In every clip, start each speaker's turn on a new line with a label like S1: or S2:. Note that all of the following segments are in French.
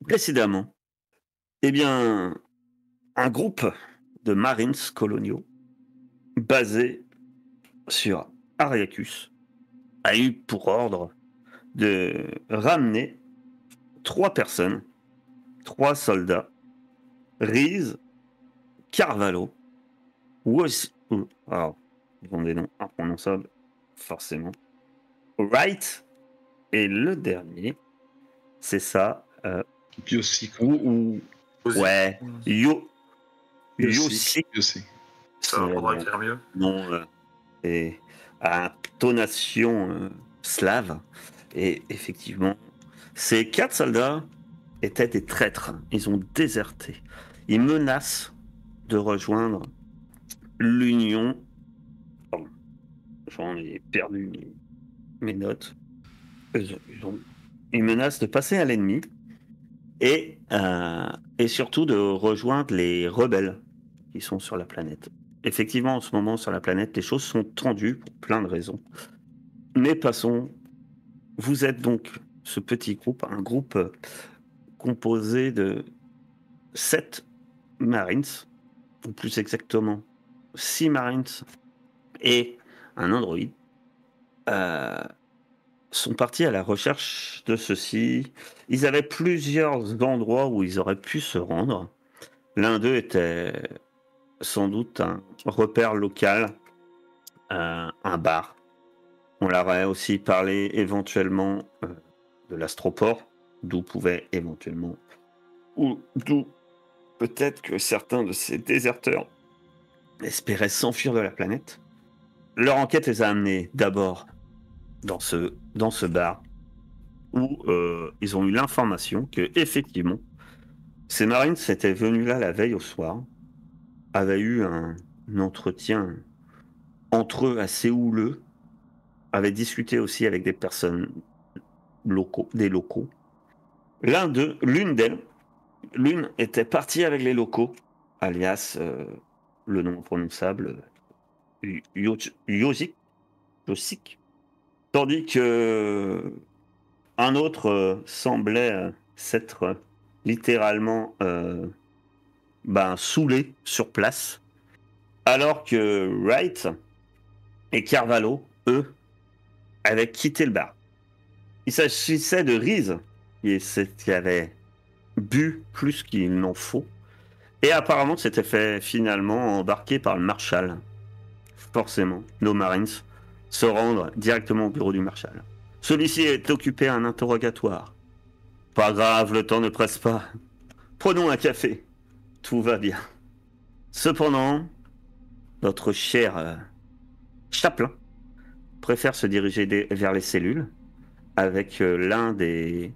S1: Précédemment, eh bien, un groupe de Marines coloniaux basé sur Ariacus a eu pour ordre de ramener 3 personnes, 3 soldats, Reese, Carvalho, alors, ils ont des noms imprononçables, forcément, Wright et le dernier, c'est ça,
S2: Yossi, quoi.
S3: Ozzy.
S1: ouais, Yossi,
S2: Yossi.
S3: Ça
S1: c'est
S3: faudra écrire mieux.
S1: nom, et à intonation, slave et effectivement, ces 4 soldats étaient des traîtres. Ils ont déserté. Ils menacent de rejoindre l'Union. Pardon, j'en ai perdu mes notes. Ils menacent de passer à l'ennemi et surtout de rejoindre les rebelles qui sont sur la planète. Effectivement, en ce moment, sur la planète, les choses sont tendues pour plein de raisons. Mais passons. Vous êtes donc ce petit groupe, un groupe composé de 7 Marines, ou plus exactement 6 Marines et un androïde, euh, sont partis à la recherche de ceci. Ils avaient plusieurs endroits où ils auraient pu se rendre. L'un d'eux était sans doute un repère local, un bar. On leur a aussi parlé éventuellement de l'astroport, d'où pouvait éventuellement, ou d'où peut-être que certains de ces déserteurs espéraient s'enfuir de la planète. Leur enquête les a amenés d'abord dans ce bar où ils ont eu l'information que effectivement ces Marines étaient venus là la veille au soir, avaient eu un entretien entre eux assez houleux, avaient discuté aussi avec des personnes des locaux. L'une était partie avec les locaux, alias le nom imprononçable Yosik, tandis que un autre semblait s'être littéralement saoulé sur place, alors que Wright et Carvalho, eux, avaient quitté le bar. Il s'agissait de Reese, qui avait bu plus qu'il n'en faut, et apparemment s'était fait finalement embarquer par le Marshal. Forcément, nos Marines se rendre directement au bureau du Marshal. Celui-ci est occupé à un interrogatoire. Pas grave, le temps ne presse pas. Prenons un café. Tout va bien. Cependant, notre cher Chaplin préfère se diriger vers les cellules avec l'un des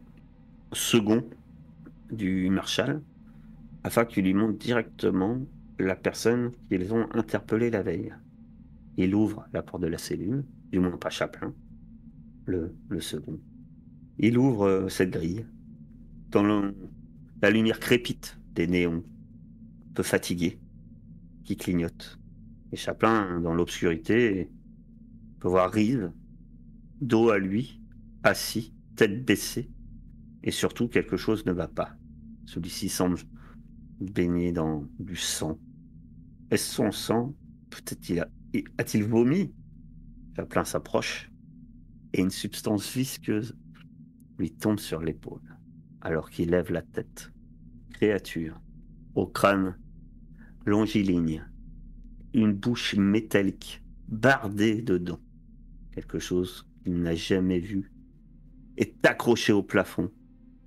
S1: seconds du Marshal afin qu'il lui montre directement la personne qu'ils ont interpellée la veille. Il ouvre la porte de la cellule, du moins pas Chaplin, le second. Il ouvre cette grille. La lumière crépite des néons, un peu fatigués, qui clignotent. Et Chaplin, dans l'obscurité, peut voir Reeve, dos à lui, assis, tête baissée, et surtout quelque chose ne va pas. Celui-ci semble baigné dans du sang. Est-ce son sang? Peut-être a-t-il vomi? Chaplin s'approche, et une substance visqueuse lui tombe sur l'épaule, alors qu'il lève la tête. Créature, au crâne longiligne, une bouche métallique, bardée de dents. Quelque chose qu'il n'a jamais vu est accroché au plafond,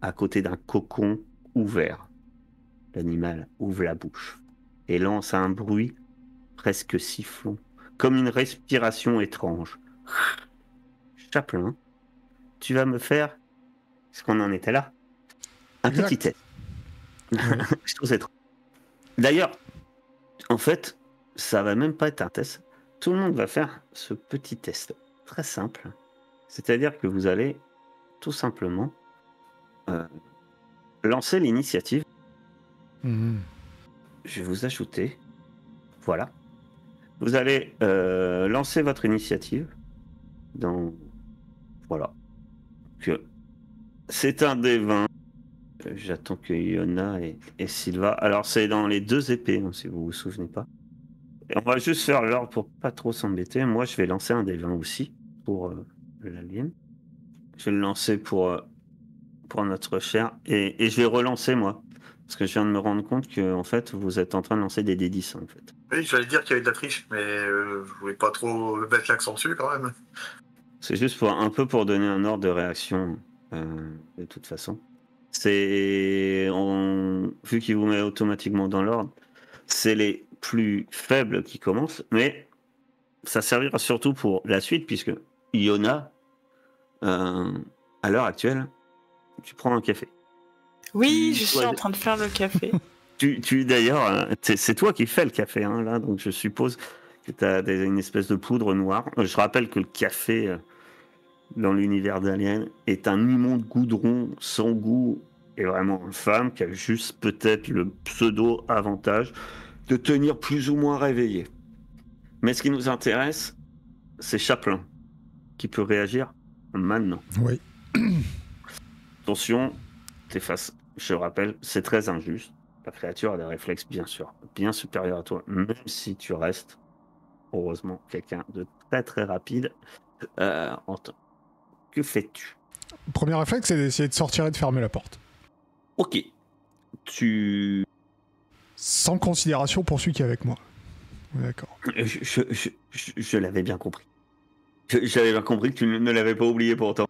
S1: à côté d'un cocon ouvert. L'animal ouvre la bouche et lance un bruit presque sifflant, comme une respiration étrange. Chaplin, tu vas me faire, est-ce qu'on en était là, un petit
S4: Exact.
S1: test.
S4: Oui.
S1: Je trouve ça étrange. D'ailleurs, en fait, ça va même pas être un test. Tout le monde va faire ce petit test très simple. C'est-à-dire que vous allez tout simplement lancer l'initiative.
S4: Mhm.
S1: Je vais vous ajouter. Voilà. Vous allez lancer votre initiative dans. Voilà. Que c'est un des 20. j'attends que Yona et Sylva. Alors, c'est dans les 2 épées, hein, si vous vous souvenez pas. Et on va juste faire l'ordre pour pas trop s'embêter. Moi, je vais lancer un des 20 aussi pour l'alien. Je vais le lancer pour notre cher. Et je vais relancer, moi. Parce que je viens de me rendre compte que, en fait, vous êtes en train de lancer des D10, en fait.
S3: Oui, j'allais dire qu'il y avait de la triche, mais je voulais pas trop mettre l'accent dessus quand même.
S1: C'est juste un peu pour donner un ordre de réaction, de toute façon. Vu qu'il vous met automatiquement dans l'ordre, c'est les plus faibles qui commencent, mais ça servira surtout pour la suite, puisque Iona, à l'heure actuelle, tu prends un café.
S2: Oui, je suis en train de faire le café.
S1: D'ailleurs, c'est toi qui fais le café, hein, là, donc je suppose que tu as une espèce de poudre noire. Je rappelle que le café, dans l'univers d'Alien, est un immonde goudron sans goût et vraiment infâme, qui a juste peut-être le pseudo-avantage de tenir plus ou moins réveillé. Mais ce qui nous intéresse, c'est Chaplin, qui peut réagir maintenant.
S4: Oui.
S1: Attention, t'es face. Je rappelle, c'est très injuste. La créature a des réflexes, bien sûr, bien supérieurs à toi, même si tu restes, heureusement, quelqu'un de très très rapide en temps. Que fais-tu?
S4: Premier réflexe, c'est d'essayer de sortir et de fermer la porte.
S1: Ok.
S4: Sans considération pour celui qui est avec moi. D'accord.
S1: Je l'avais bien compris. J'avais bien compris que tu ne l'avais pas oublié pourtant.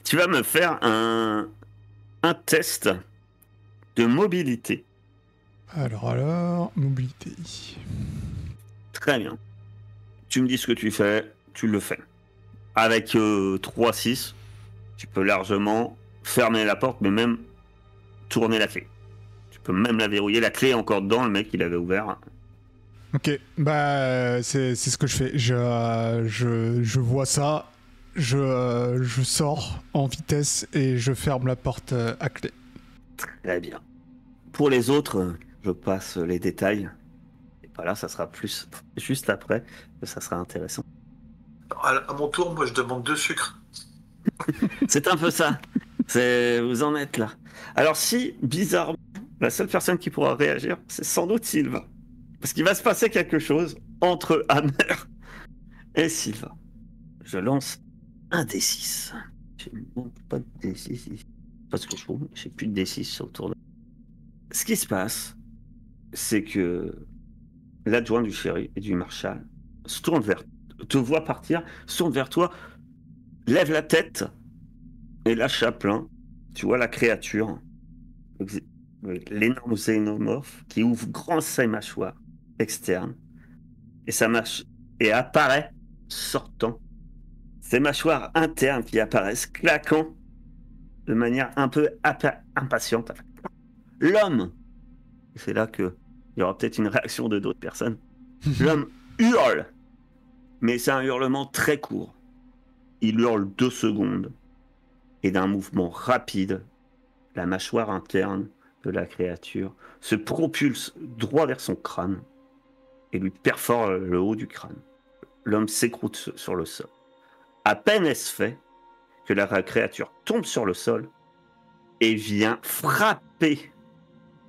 S1: Tu vas me faire un test de mobilité.
S4: Alors, mobilité.
S1: Très bien. Tu me dis ce que tu fais, tu le fais. Avec 3-6, tu peux largement fermer la porte, mais même tourner la clé. Tu peux même la verrouiller. La clé est encore dedans, le mec il avait ouvert.
S4: Ok, bah c'est ce que je fais. Je vois ça, je sors en vitesse et je ferme la porte à clé.
S1: Très bien. Pour les autres, je passe les détails. Et voilà, ça sera plus juste après, que ça sera intéressant.
S3: À mon tour, moi je demande 2 sucres.
S1: C'est un peu ça. Vous en êtes là. Alors si, bizarrement, la seule personne qui pourra réagir, c'est sans doute Sylvain. Parce qu'il va se passer quelque chose entre Hammer et Sylvain. Je lance un D6. Je ne manque pas de D6 ici. Parce que je trouve que j'ai plus de D6 autour de... Ce qui se passe, c'est que l'adjoint du shérif et du marshal se tourne te voit partir, se tourne vers toi, lève la tête, et là, Chaplin, tu vois la créature, l'énorme xénomorphe, qui ouvre grand ses mâchoires externes, et apparaît, sortant, ses mâchoires internes qui apparaissent, claquant, de manière un peu impatiente. L'homme, c'est là qu'il y aura peut-être une réaction de d'autres personnes, l'homme hurle, mais c'est un hurlement très court. Il hurle 2 secondes, et d'un mouvement rapide, la mâchoire interne de la créature se propulse droit vers son crâne et lui perfore le haut du crâne. L'homme s'écroute sur le sol. À peine est-ce fait que la créature tombe sur le sol et vient frapper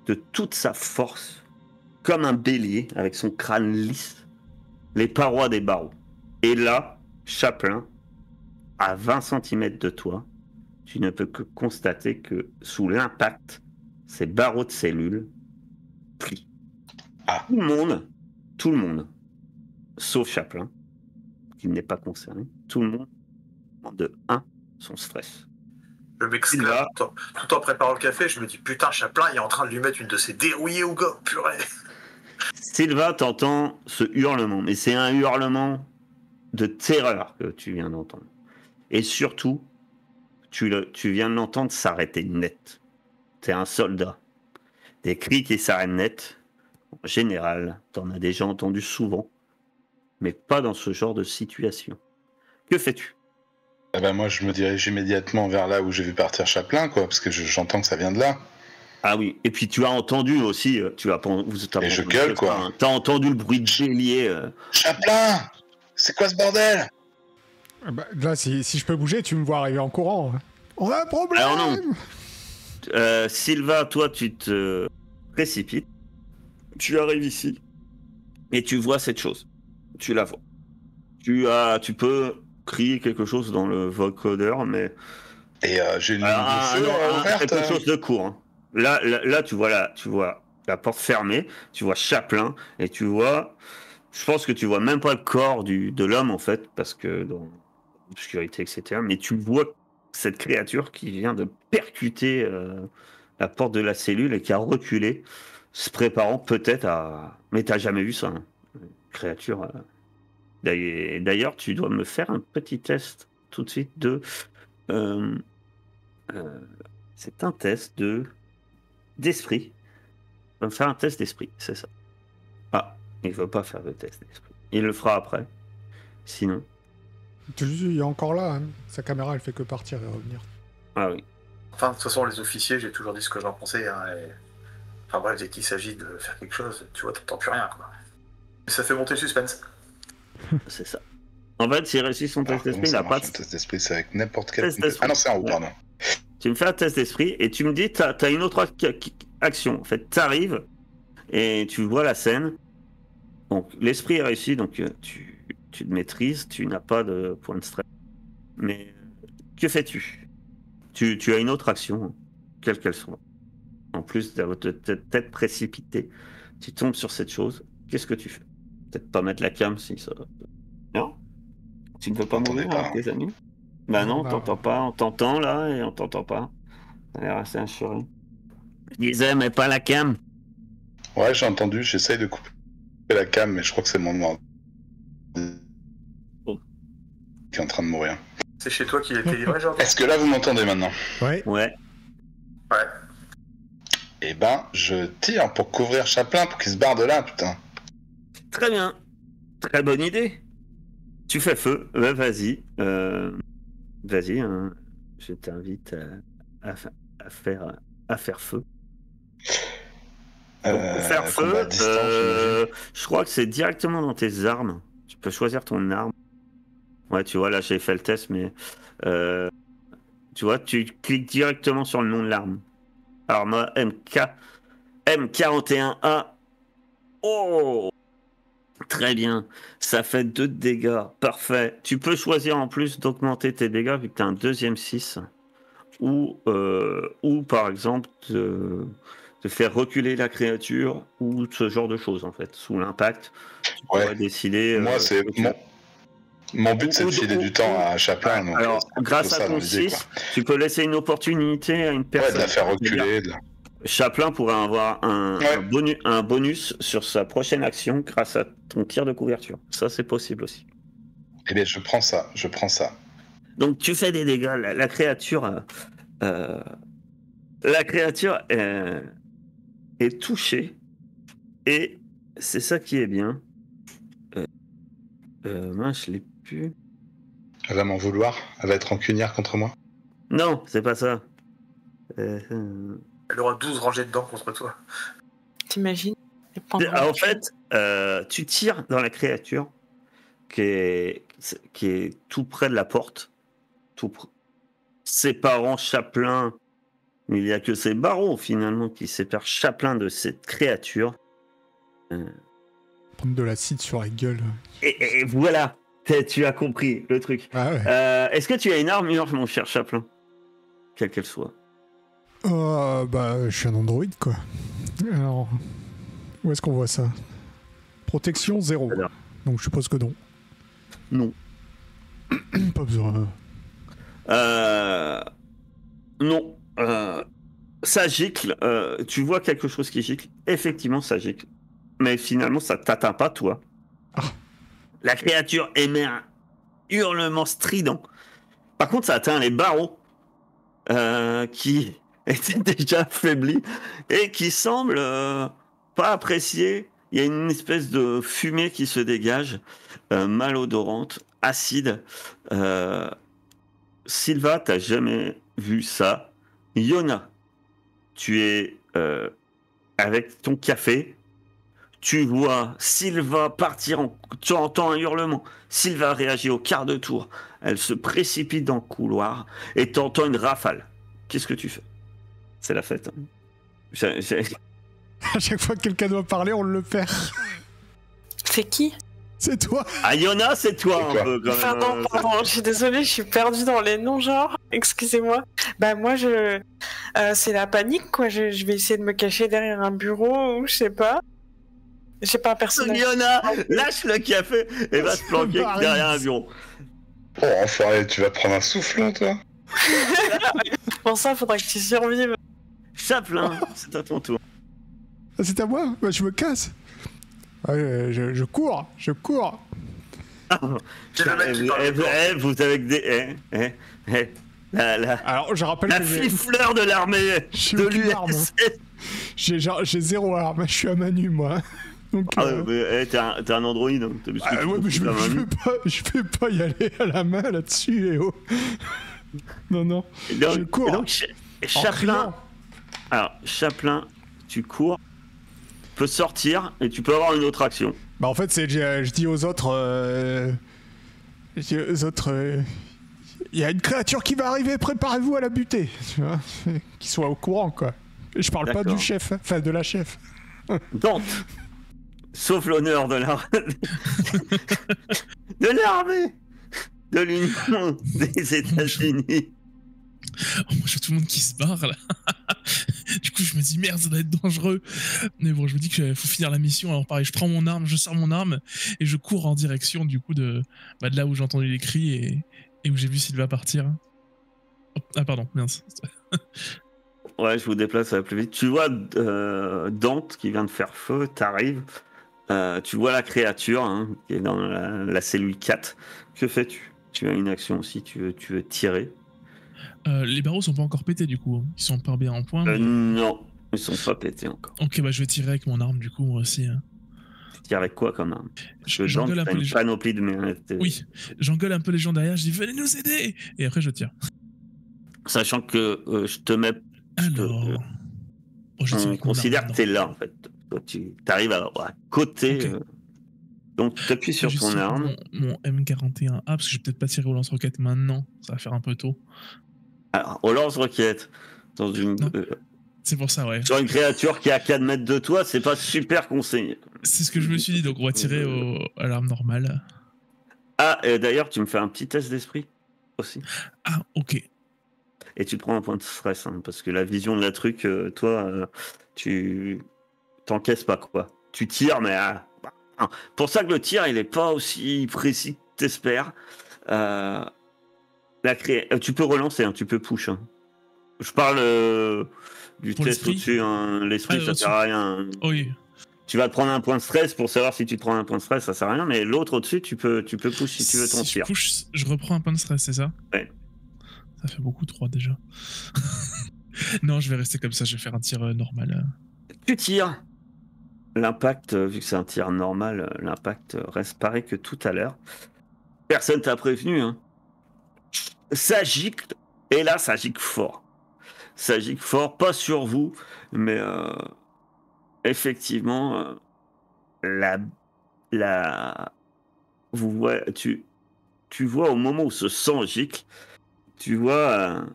S1: de toute sa force, comme un bélier avec son crâne lisse, les parois des barreaux. Et là, Chaplin, à 20 cm de toi, tu ne peux que constater que sous l'impact, ces barreaux de cellules plient.
S5: Ah.
S1: Tout le monde, sauf Chaplin, qui n'est pas concerné, tout le monde, de 1, son stress.
S3: Je m'exclame tout en préparant le café, je me dis putain, Chaplin, il est en train de lui mettre une de ses dérouillées au gars, purée.
S1: Sylvain, t'entends ce hurlement, mais c'est un hurlement de terreur que tu viens d'entendre. Et surtout, tu viens de l'entendre s'arrêter net. T'es un soldat. Des cris qui s'arrêtent net, en général, t'en as déjà entendu souvent, mais pas dans ce genre de situation. Que fais-tu?
S5: Eh ben moi, je me dirige immédiatement vers là où j'ai vu partir Chaplin, quoi, parce que j'entends que ça vient de là.
S1: Ah oui, et puis tu as entendu aussi, et
S5: je gueule, quoi.
S1: T'as entendu le bruit de bélier.
S5: Chaplin, c'est quoi ce bordel?
S4: Bah, là, si je peux bouger, tu me vois arriver en courant. On a un problème.
S1: Alors non. Sylva, toi, tu te précipites. Tu arrives ici et tu vois cette chose. Tu la vois. Tu peux crier quelque chose dans le vocodeur, mais
S5: Et j'ai une ligne de feu ouverte.
S1: quelque chose de court. Hein. Là, tu vois la porte fermée, tu vois Chaplin et tu vois. Je pense que tu vois même pas le corps de l'homme en fait, parce que dans l'obscurité, etc. Mais tu vois cette créature qui vient de percuter la porte de la cellule et qui a reculé, se préparant peut-être à. Mais t'as jamais vu ça, hein. Une créature. D'ailleurs, tu dois me faire un petit test tout de suite de. C'est un test d'esprit. On va me faire un test d'esprit, c'est ça. Ah, il veut pas faire de test d'esprit. Il le fera après. Sinon.
S4: Il est encore là. Hein. Sa caméra, elle fait que partir et revenir.
S1: Ah oui.
S3: Enfin, de toute façon, les officiers, j'ai toujours dit ce que j'en pensais. Hein, Enfin bref, dès qu'il s'agit de faire quelque chose, tu vois, t'entends plus rien, quoi. Ça fait monter le suspense.
S1: C'est ça. En fait, s'il réussit son test d'esprit, il n'a pas de...
S5: Un test d'esprit, c'est avec n'importe quel...
S1: Test d'esprit.
S5: Ah non, c'est en haut, pardon.
S1: Tu me fais un test d'esprit et tu me dis, t'as une autre action. En fait, t'arrives et tu vois la scène. Donc, l'esprit est réussi, donc tu te maîtrises, tu n'as pas de point de stress. Mais que fais-tu ? Tu as une autre action, quelle qu'elle soit. En plus d'avoir tête précipitée, tu tombes sur cette chose. Qu'est-ce que tu fais ? Peut-être pas mettre la cam si ça... Non ? Tu ne veux pas mourir avec tes amis ? Bah non, on t'entend pas. On t'entend là et on t'entend pas. Ça a l'air assez assuré. Je disais, mais pas la cam.
S5: Ouais, j'ai entendu. J'essaye de couper la cam, mais je crois que c'est mon noir qui est en train de mourir.
S3: C'est chez toi qu'il a été livré, genre.
S5: Est-ce que là, vous m'entendez maintenant ?
S4: Ouais.
S1: Ouais.
S3: Ouais.
S5: Eh ben, je tire pour couvrir Chaplin pour qu'il se barre de là, putain.
S1: Très bien. Très bonne idée. Tu fais feu. Vas-y. Vas-y. Hein. Je t'invite à faire feu. Donc, pour faire feu, je crois que c'est directement dans tes armes. Tu peux choisir ton arme. Ouais, tu vois, là, j'ai fait le test, mais... tu vois, tu cliques directement sur le nom de l'arme. Alors, moi, M41A. Oh! Très bien. Ça fait 2 dégâts. Parfait. Tu peux choisir en plus d'augmenter tes dégâts vu que tu as un deuxième 6. Ou par exemple, de faire reculer la créature ou ce genre de choses, en fait. Sous l'impact, tu pourrais décider...
S5: Moi, c'est... Mon but, c'est de filer du temps à Chaplin. Donc
S1: alors, grâce à ton 6, tu peux laisser une opportunité à une personne.
S5: Ouais, de la faire reculer.
S1: Chaplin pourrait avoir un bonus sur sa prochaine action grâce à ton tir de couverture. Ça, c'est possible aussi.
S5: Eh bien, je prends ça.
S1: Donc, tu fais des dégâts. La créature est touchée. Et c'est ça qui est bien. Moi, je l'ai plus.
S5: Elle va m'en vouloir. Elle va être rancunière contre moi.
S1: Non, c'est pas ça.
S3: Elle aura 12 rangées de dents contre toi.
S2: T'imagines ?
S1: En fait, tu tires dans la créature qui est tout près de la porte, séparant Chaplin. Il n'y a que ces barreaux finalement qui séparent Chaplin de cette créature.
S4: Prendre de l'acide sur la gueule.
S1: Et voilà, tu as compris le truc.
S4: Ah ouais.
S1: Est-ce que tu as une armure, mon cher Chaplin ? Quelle qu'elle soit.
S4: Je suis un androïde, quoi. Alors, où est-ce qu'on voit ça ? Protection 0.
S1: Alors.
S4: Donc je suppose que non.
S1: Non.
S4: Pas besoin.
S1: Non. Ça gicle. Tu vois quelque chose qui gicle. Effectivement, ça gicle. Mais finalement, ça t'atteint pas, toi.
S4: Ah.
S1: La créature émet un hurlement strident. Par contre, ça atteint les barreaux qui étaient déjà affaiblis et qui semblent pas apprécier. Il y a une espèce de fumée qui se dégage, malodorante, acide. Sylva, t'as jamais vu ça. Yona, tu es avec ton café. Tu vois Sylva partir, tu entends un hurlement. Sylva réagit au quart de tour. elle se précipite dans le couloir et t'entends une rafale. Qu'est-ce que tu fais? C'est la fête. Hein.
S4: À chaque fois que quelqu'un doit parler, on le perd.
S2: C'est qui?
S4: C'est toi.
S1: Ah, Yona, c'est toi
S5: C'est
S1: un peu quand même.
S2: Pardon, je suis désolée, je suis perdue dans les noms, genre. Excusez-moi. Bah, moi, c'est la panique, quoi. Je vais essayer de me cacher derrière un bureau ou je sais pas. J'ai pas un personnage.
S1: Yona, lâche le café et va se planquer derrière un bureau.
S5: Oh, enfoiré, tu vas prendre un souffle, toi?
S2: Pour ça, faudrait que tu survives.
S1: Chaplin, c'est à ton tour.
S4: Ah, c'est à moi. Bah, je me casse. Ouais, je cours.
S3: C'est le mec qui parle.
S1: Vous avez des...
S4: Alors, je rappelle
S1: La
S4: que
S1: fifleur de l'armée
S4: j'ai
S1: de
S4: aucune arme.
S1: l'URSS.
S4: J'ai 0 arme. Je suis à main nue, moi. Donc,
S1: Ah ouais, mais t'es un androïde. Hein.
S4: ah ouais, mais je vais pas y aller à la main là-dessus, oh. Non. Je cours.
S1: Et donc, Chaplin... Alors, Chaplin, tu cours, tu peux sortir et tu peux avoir une autre action.
S4: Bah en fait, je dis aux autres... il y a une créature qui va arriver, préparez-vous à la buter. Tu vois, qu'ils soient au courant, quoi. Et je parle pas du chef, enfin de la chef.
S1: Dante, sauf l'honneur de l'armée de l'Union des États-Unis.
S6: Oh, moi, je vois tout le monde qui se barre là. Du coup, je me dis merde, ça doit être dangereux. Mais bon, je me dis qu'il faut finir la mission. Alors, pareil, je sors mon arme et je cours en direction du coup de là où j'ai entendu les cris et où j'ai vu Sylvain partir. Oh, ah, pardon, mince.
S1: Ouais, je vous déplace plus vite. Tu vois Dante qui vient de faire feu, t'arrives. Tu vois la créature hein, qui est dans la cellule 4. Que fais-tu? Tu as une action aussi, tu veux tirer.
S6: Les barreaux sont pas encore pétés du coup. Ils sont pas bien en point. Mais...
S1: Non, ils sont pas pétés encore.
S6: Ok, bah je vais tirer avec mon arme du coup moi aussi.
S1: Tu tires avec quoi comme arme?
S6: J'engueule un peu les gens.
S1: Panoplie de
S6: Oui, j'engueule un peu les gens derrière, je dis venez nous aider. Et après je tire.
S1: Sachant que je te mets...
S6: Alors...
S1: on considère que t'es là en fait. Toi, tu arrives à côté...
S6: Okay.
S1: Donc tu appuies sur ton arme.
S6: Mon M41A, parce que je vais peut-être pas tirer au lance-roquette maintenant, ça va faire un peu tôt.
S1: Alors, au lance-roquette, dans une...
S6: c'est pour ça, ouais.
S1: Sur une créature qui est à 4 mètres de toi, c'est pas super conseillé.
S6: C'est ce que je me suis dit, donc on va tirer à l'arme normale.
S1: Ah, et d'ailleurs, tu me fais un petit test d'esprit aussi.
S6: Ah, ok.
S1: Et tu te prends un point de stress, hein, parce que la vision de la truc, toi, tu t'encaisses pas, quoi. Tu tires, mais... Pour ça que le tir, il est pas aussi précis que t'espères. Tu peux relancer, hein, tu peux push. Hein. Je parle du
S6: pour
S1: test au-dessus. Hein. L'esprit, ça sert à rien.
S6: Oui.
S1: Tu vas te prendre un point de stress pour savoir si tu te prends un point de stress, ça sert à rien. Mais l'autre au-dessus, tu peux push si tu veux ton tir.
S6: Je push, je reprends un point de stress, c'est ça?
S1: Ouais.
S6: Ça fait beaucoup 3 déjà. Non, je vais rester comme ça, je vais faire un tir normal.
S1: Tu tires. L'impact, vu que c'est un tir normal, l'impact reste pareil que tout à l'heure. Personne t'a prévenu, hein. Ça gicle, et là, ça gicle fort. Ça gicle fort, pas sur vous, mais effectivement, tu vois au moment où ce sang gicle, tu vois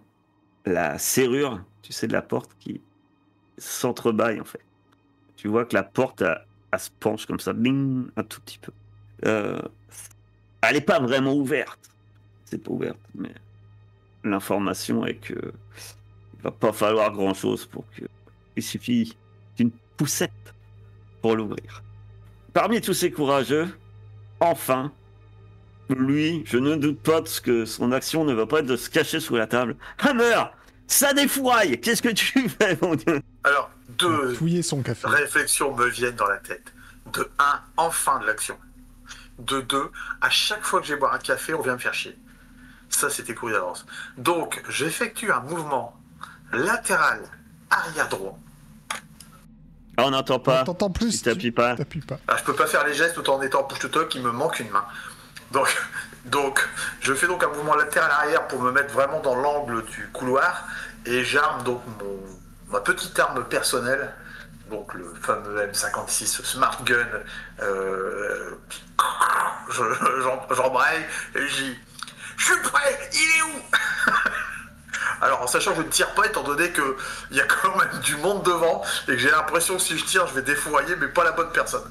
S1: la serrure, tu sais, de la porte qui s'entrebâille, en fait. Tu vois que la porte, elle se penche comme ça, bing, un tout petit peu. Elle n'est pas vraiment ouverte. C'est pas ouverte, mais l'information est que il va pas falloir grand-chose pour que... Il suffit d'une poussette pour l'ouvrir. Parmi tous ces courageux, enfin, lui, je ne doute pas de ce que son action ne va pas être de se cacher sous la table. Hammer, ça défouraille. Qu'est-ce que tu fais, mon Dieu?
S3: Alors, deux
S4: fouiller son café.
S3: réflexions me viennent dans la tête. De 1, enfin de l'action. De 2, à chaque fois que j'ai boire un café, on vient me faire chier. Ça, c'était couru d'avance. Donc, j'effectue un mouvement latéral arrière droit.
S1: Ah, on n'entend pas.
S4: On t'entend plus.
S1: Si t'appuies pas.
S4: T'appuies pas.
S3: Alors, je peux pas faire les gestes tout en étant push-to-talk, il me manque une main. Donc, je fais donc un mouvement latéral arrière pour me mettre vraiment dans l'angle du couloir et j'arme donc ma petite arme personnelle, donc le fameux M56 Smart Gun. J'embraye et je dis Je suis prêt, il est où? Alors, en sachant que je ne tire pas, étant donné qu'il y a quand même du monde devant, et que j'ai l'impression que si je tire, je vais défourailler, mais pas la bonne personne.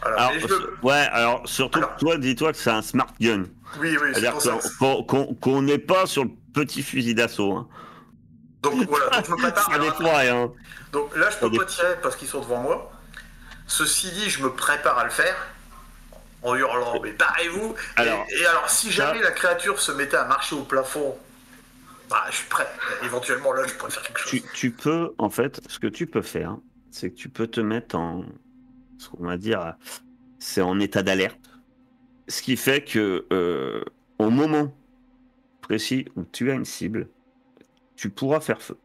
S3: Voilà.
S1: Alors,
S3: Et je-
S1: ouais, alors surtout,
S3: Alors.
S1: toi, dis-toi que c'est un smart gun.
S3: Oui, c'est
S1: C'est-à-dire
S3: pour ça.
S1: qu'on n'est pas sur le petit fusil d'assaut. Hein.
S3: Donc voilà, donc je me prépare.
S1: Ça
S3: Alors,
S1: dépend rien.
S3: donc là, je peux
S1: Ça
S3: pas tirer parce qu'ils sont devant moi. Ceci dit, je me prépare à le faire en hurlant, mais barrez-vous.
S1: Alors,
S3: et alors, si jamais la créature se mettait à marcher au plafond, bah, je suis prêt. Éventuellement, là, je pourrais faire quelque chose.
S1: tu peux, en fait, ce que tu peux faire, c'est que tu peux te mettre en, ce qu'on va dire, c'est en état d'alerte. Ce qui fait que, au moment précis où tu as une cible, tu pourras faire feu.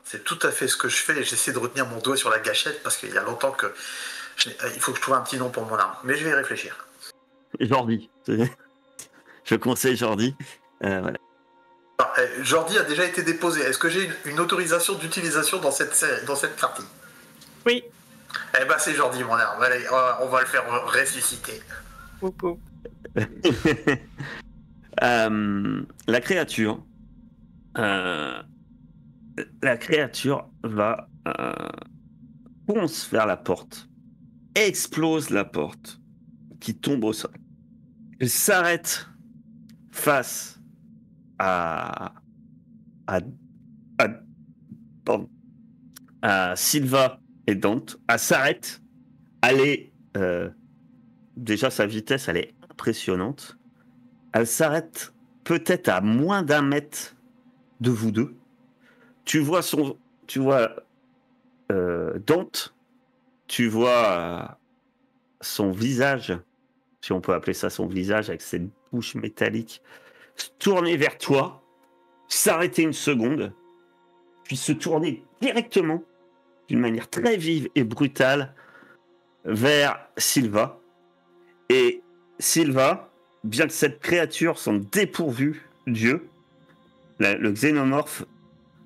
S3: C'est tout à fait ce que je fais et j'essaie de retenir mon doigt sur la gâchette parce qu'il y a longtemps que il faut que je trouve un petit nom pour mon arme. Mais je vais y réfléchir.
S1: Jordi. Je conseille Jordi. Voilà.
S3: Alors, Jordi a déjà été déposé. Est-ce que j'ai une autorisation d'utilisation dans cette partie?
S2: Oui.
S3: Eh ben c'est Jordi mon arme. Allez, on va le faire ressusciter.
S2: Poup, poup.
S1: La créature va fonce vers la porte, explose la porte, qui tombe au sol. Elle s'arrête face à Sylva et Dante. Elle s'arrête. Elle est déjà sa vitesse, elle est impressionnante. Elle s'arrête peut-être à moins d'1 mètre de vous deux. Tu vois Dante, tu vois son visage, si on peut appeler ça son visage, avec cette bouche métallique, se tourner vers toi, s'arrêter une seconde, puis se tourner directement, d'une manière très vive et brutale, vers Sylva. Et Sylva, bien que cette créature semble dépourvue d'yeux, le xénomorphe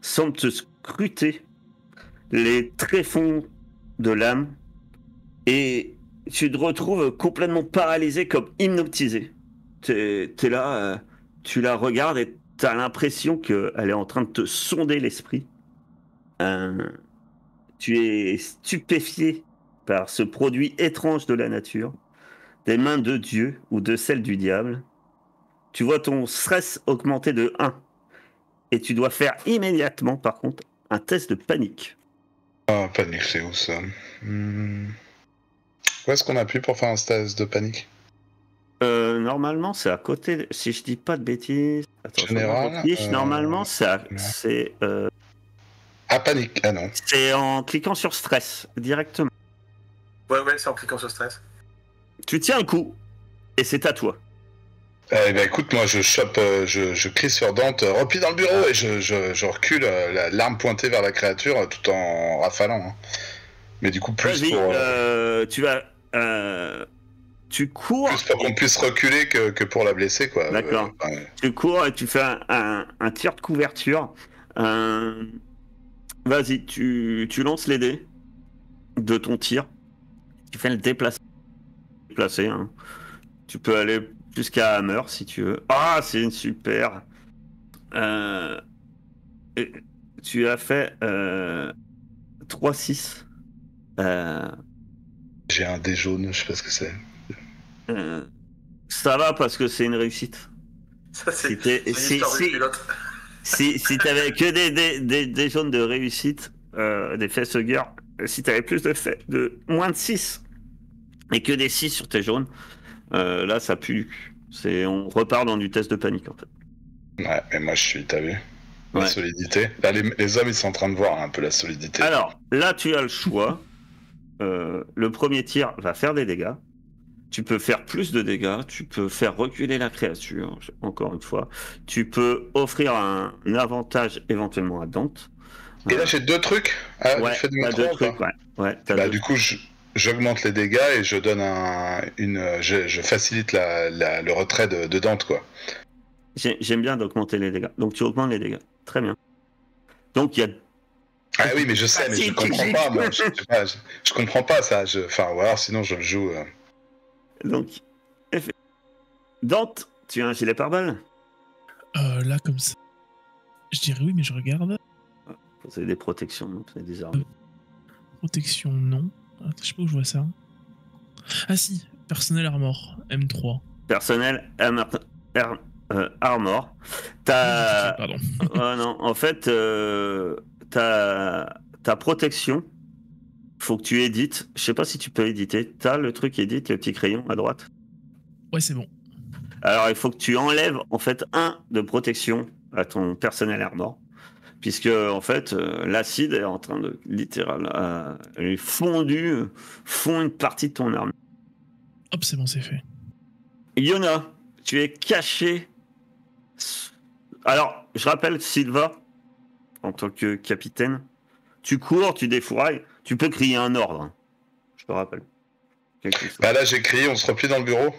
S1: semble te scruter les tréfonds de l'âme et tu te retrouves complètement paralysé, comme hypnotisé. T'es là, tu la regardes et t'as l'impression qu'elle est en train de te sonder l'esprit. Tu es stupéfié par ce produit étrange de la nature, des mains de Dieu ou de celles du diable. Tu vois ton stress augmenter de 1. Et tu dois faire immédiatement, par contre, un test de panique.
S5: Ah, panique, c'est où ça? Où est-ce qu'on appuie pour faire un test de panique?
S1: Normalement, c'est à côté. Si je dis pas de bêtises. Attends,
S5: Général,
S1: normalement, c'est
S5: Ah, panique, ah non.
S1: c'est en cliquant sur stress directement.
S3: Ouais, c'est en cliquant sur stress.
S1: Tu tiens un coup et c'est à toi.
S5: Eh ben écoute, moi je chope, je crie sur Dante, replie dans le bureau et je recule, l'arme pointée vers la créature tout en rafalant. Hein. Mais du coup, plus
S1: Vas-y,
S5: pour.
S1: tu cours.
S5: Plus pour qu'on puisse reculer que pour la blesser, quoi.
S1: D'accord. Tu cours et tu fais un tir de couverture. Vas-y, tu lances les dés de ton tir. Tu fais le déplacer. Hein. Tu peux aller jusqu'à Hammer si tu veux. Ah, c'est une super. Tu as fait 3-6.
S5: J'ai un dé jaune, je sais pas ce que c'est.
S1: Ça va parce que c'est une réussite.
S3: Ça, c'est
S1: C'est
S3: une histoire de culotte.
S1: si t'avais que des jaunes de réussite, des facehuggers, si t'avais plus de moins de 6 et que des 6 sur tes jaunes, là ça pue. On repart dans du test de panique en fait.
S5: Ouais, mais moi je suis, t'as vu? La
S1: Ouais.
S5: solidité. Là, les hommes ils sont en train de voir un peu la solidité.
S1: Alors là tu as le choix. Le premier tir va faire des dégâts. Tu peux faire plus de dégâts, tu peux faire reculer la créature, encore une fois. Tu peux offrir un avantage éventuellement à Dante.
S5: Et là j'ai 2 trucs. Ah,
S1: Ouais,
S5: du fait de
S1: t'as
S5: mon
S1: 2
S5: tour,
S1: trucs,
S5: quoi.
S1: ouais. T'as
S5: Bah
S1: deux.
S5: du coup j'augmente les dégâts et je donne je facilite le retrait de Dante, quoi.
S1: J'aime bien d'augmenter les dégâts. Donc tu augmentes les dégâts. Très bien. Donc il y a...
S5: Ah oui, mais je sais, mais je comprends pas, moi. Je comprends pas ça. Enfin, ou alors sinon je le joue.
S1: Donc, Dante, tu as un gilet pare-balles?
S6: Là, comme ça. Je dirais oui, mais je regarde.
S1: Vous avez des protections, vous avez des armes.
S6: Protection, non. Attends, je sais pas où je vois ça. Ah si, personnel armor, M3.
S1: Personnel armor. T'as...
S6: Pardon.
S1: Non, en fait, ta protection, faut que tu édites. Je sais pas si tu peux éditer. T'as le truc édite, le petit crayon à droite.
S6: Ouais, c'est bon.
S1: Alors, il faut que tu enlèves, en fait, 1 de protection à ton personnel armor. Puisque, en fait, l'acide est en train de, littéralement, fond une partie de ton arme.
S6: Hop, c'est bon, c'est fait.
S1: Yona, tu es caché. Alors, je rappelle, Sylva, en tant que capitaine, tu cours, tu défourailles, tu peux crier un ordre. Je te rappelle.
S5: Bah là, j'ai crié, on se replie dans le bureau.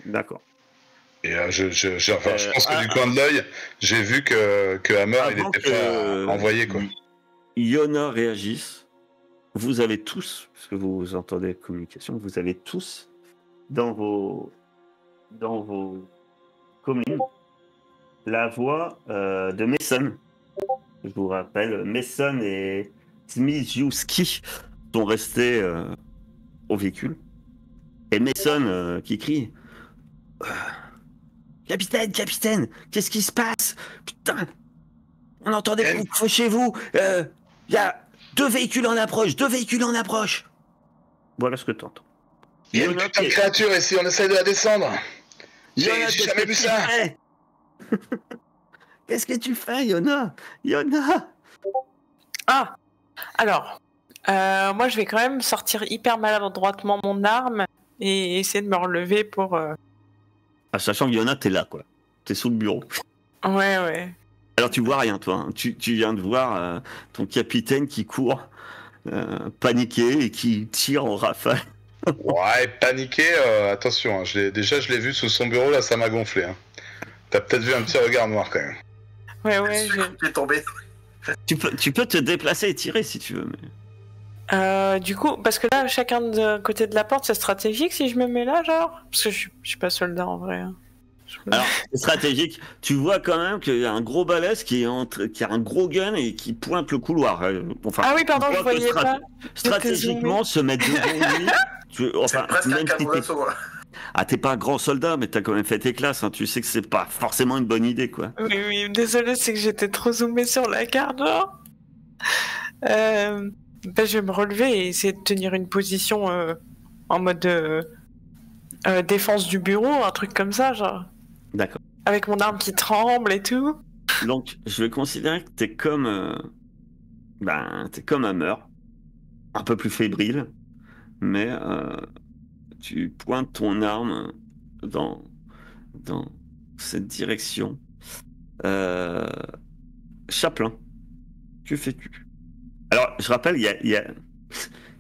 S1: D'accord.
S5: Et je pense que du coin de l'œil, j'ai vu que Hammer, il était pas envoyé, quoi.
S1: Yona réagisse. Vous avez tous, parce que vous entendez la communication, vous avez tous dans vos communes la voix de Mason. Je vous rappelle, Mason et Zmijewski sont restés au véhicule. Et Mason qui crie Capitaine, capitaine, qu'est-ce qui se passe? Putain, on entend des coups chez vous. Il y a 2 véhicules en approche, 2 véhicules en approche. Voilà ce que tu entends.
S5: Il y a une putain de créature ici, on essaie de la descendre. J'ai jamais vu ça.
S1: Qu'est-ce que tu fais, Yona? Yona?
S2: Ah, alors, moi je vais quand même sortir hyper maladroitement mon arme et essayer de me relever pour...
S1: Ah, sachant que Yona, t'es là, quoi. T'es sous le bureau.
S2: Ouais.
S1: Alors tu vois rien, toi. Hein. Tu viens de voir ton capitaine qui court, paniqué, et qui tire en rafale.
S5: Ouais, paniqué, attention, hein, je l'ai vu sous son bureau, là, ça m'a gonflé. Hein. T'as peut-être vu un petit regard noir, quand même.
S2: Ouais,
S3: J'ai tombé.
S1: Tu peux te déplacer et tirer, si tu veux. Mais...
S2: du coup, parce que là, chacun de côté de la porte, c'est stratégique si je me mets là, genre? Parce que je suis pas soldat, en vrai. Hein.
S1: Alors, c'est stratégique. Tu vois quand même qu'il y a un gros balèze qui a un gros gun et qui pointe le couloir. Enfin,
S2: ah oui, pardon, je voyais pas.
S1: Stratégiquement, se mettre devant lui...
S3: Enfin, presque
S1: même
S3: un cadre d'assaut.
S1: Ah, t'es pas un grand soldat, mais t'as quand même fait tes classes. Hein. Tu sais que c'est pas forcément une bonne idée, quoi.
S2: Oui, désolé, c'est que j'étais trop zoomé sur la carte, genre. Je vais me relever et essayer de tenir une position en mode défense du bureau, un truc comme ça, genre.
S1: D'accord.
S2: Avec mon arme qui tremble et tout.
S1: Donc, je vais considérer que t'es comme Hammer, un peu plus fébrile, mais tu pointes ton arme dans cette direction. Chaplin, que fais-tu? Alors, je rappelle, il y a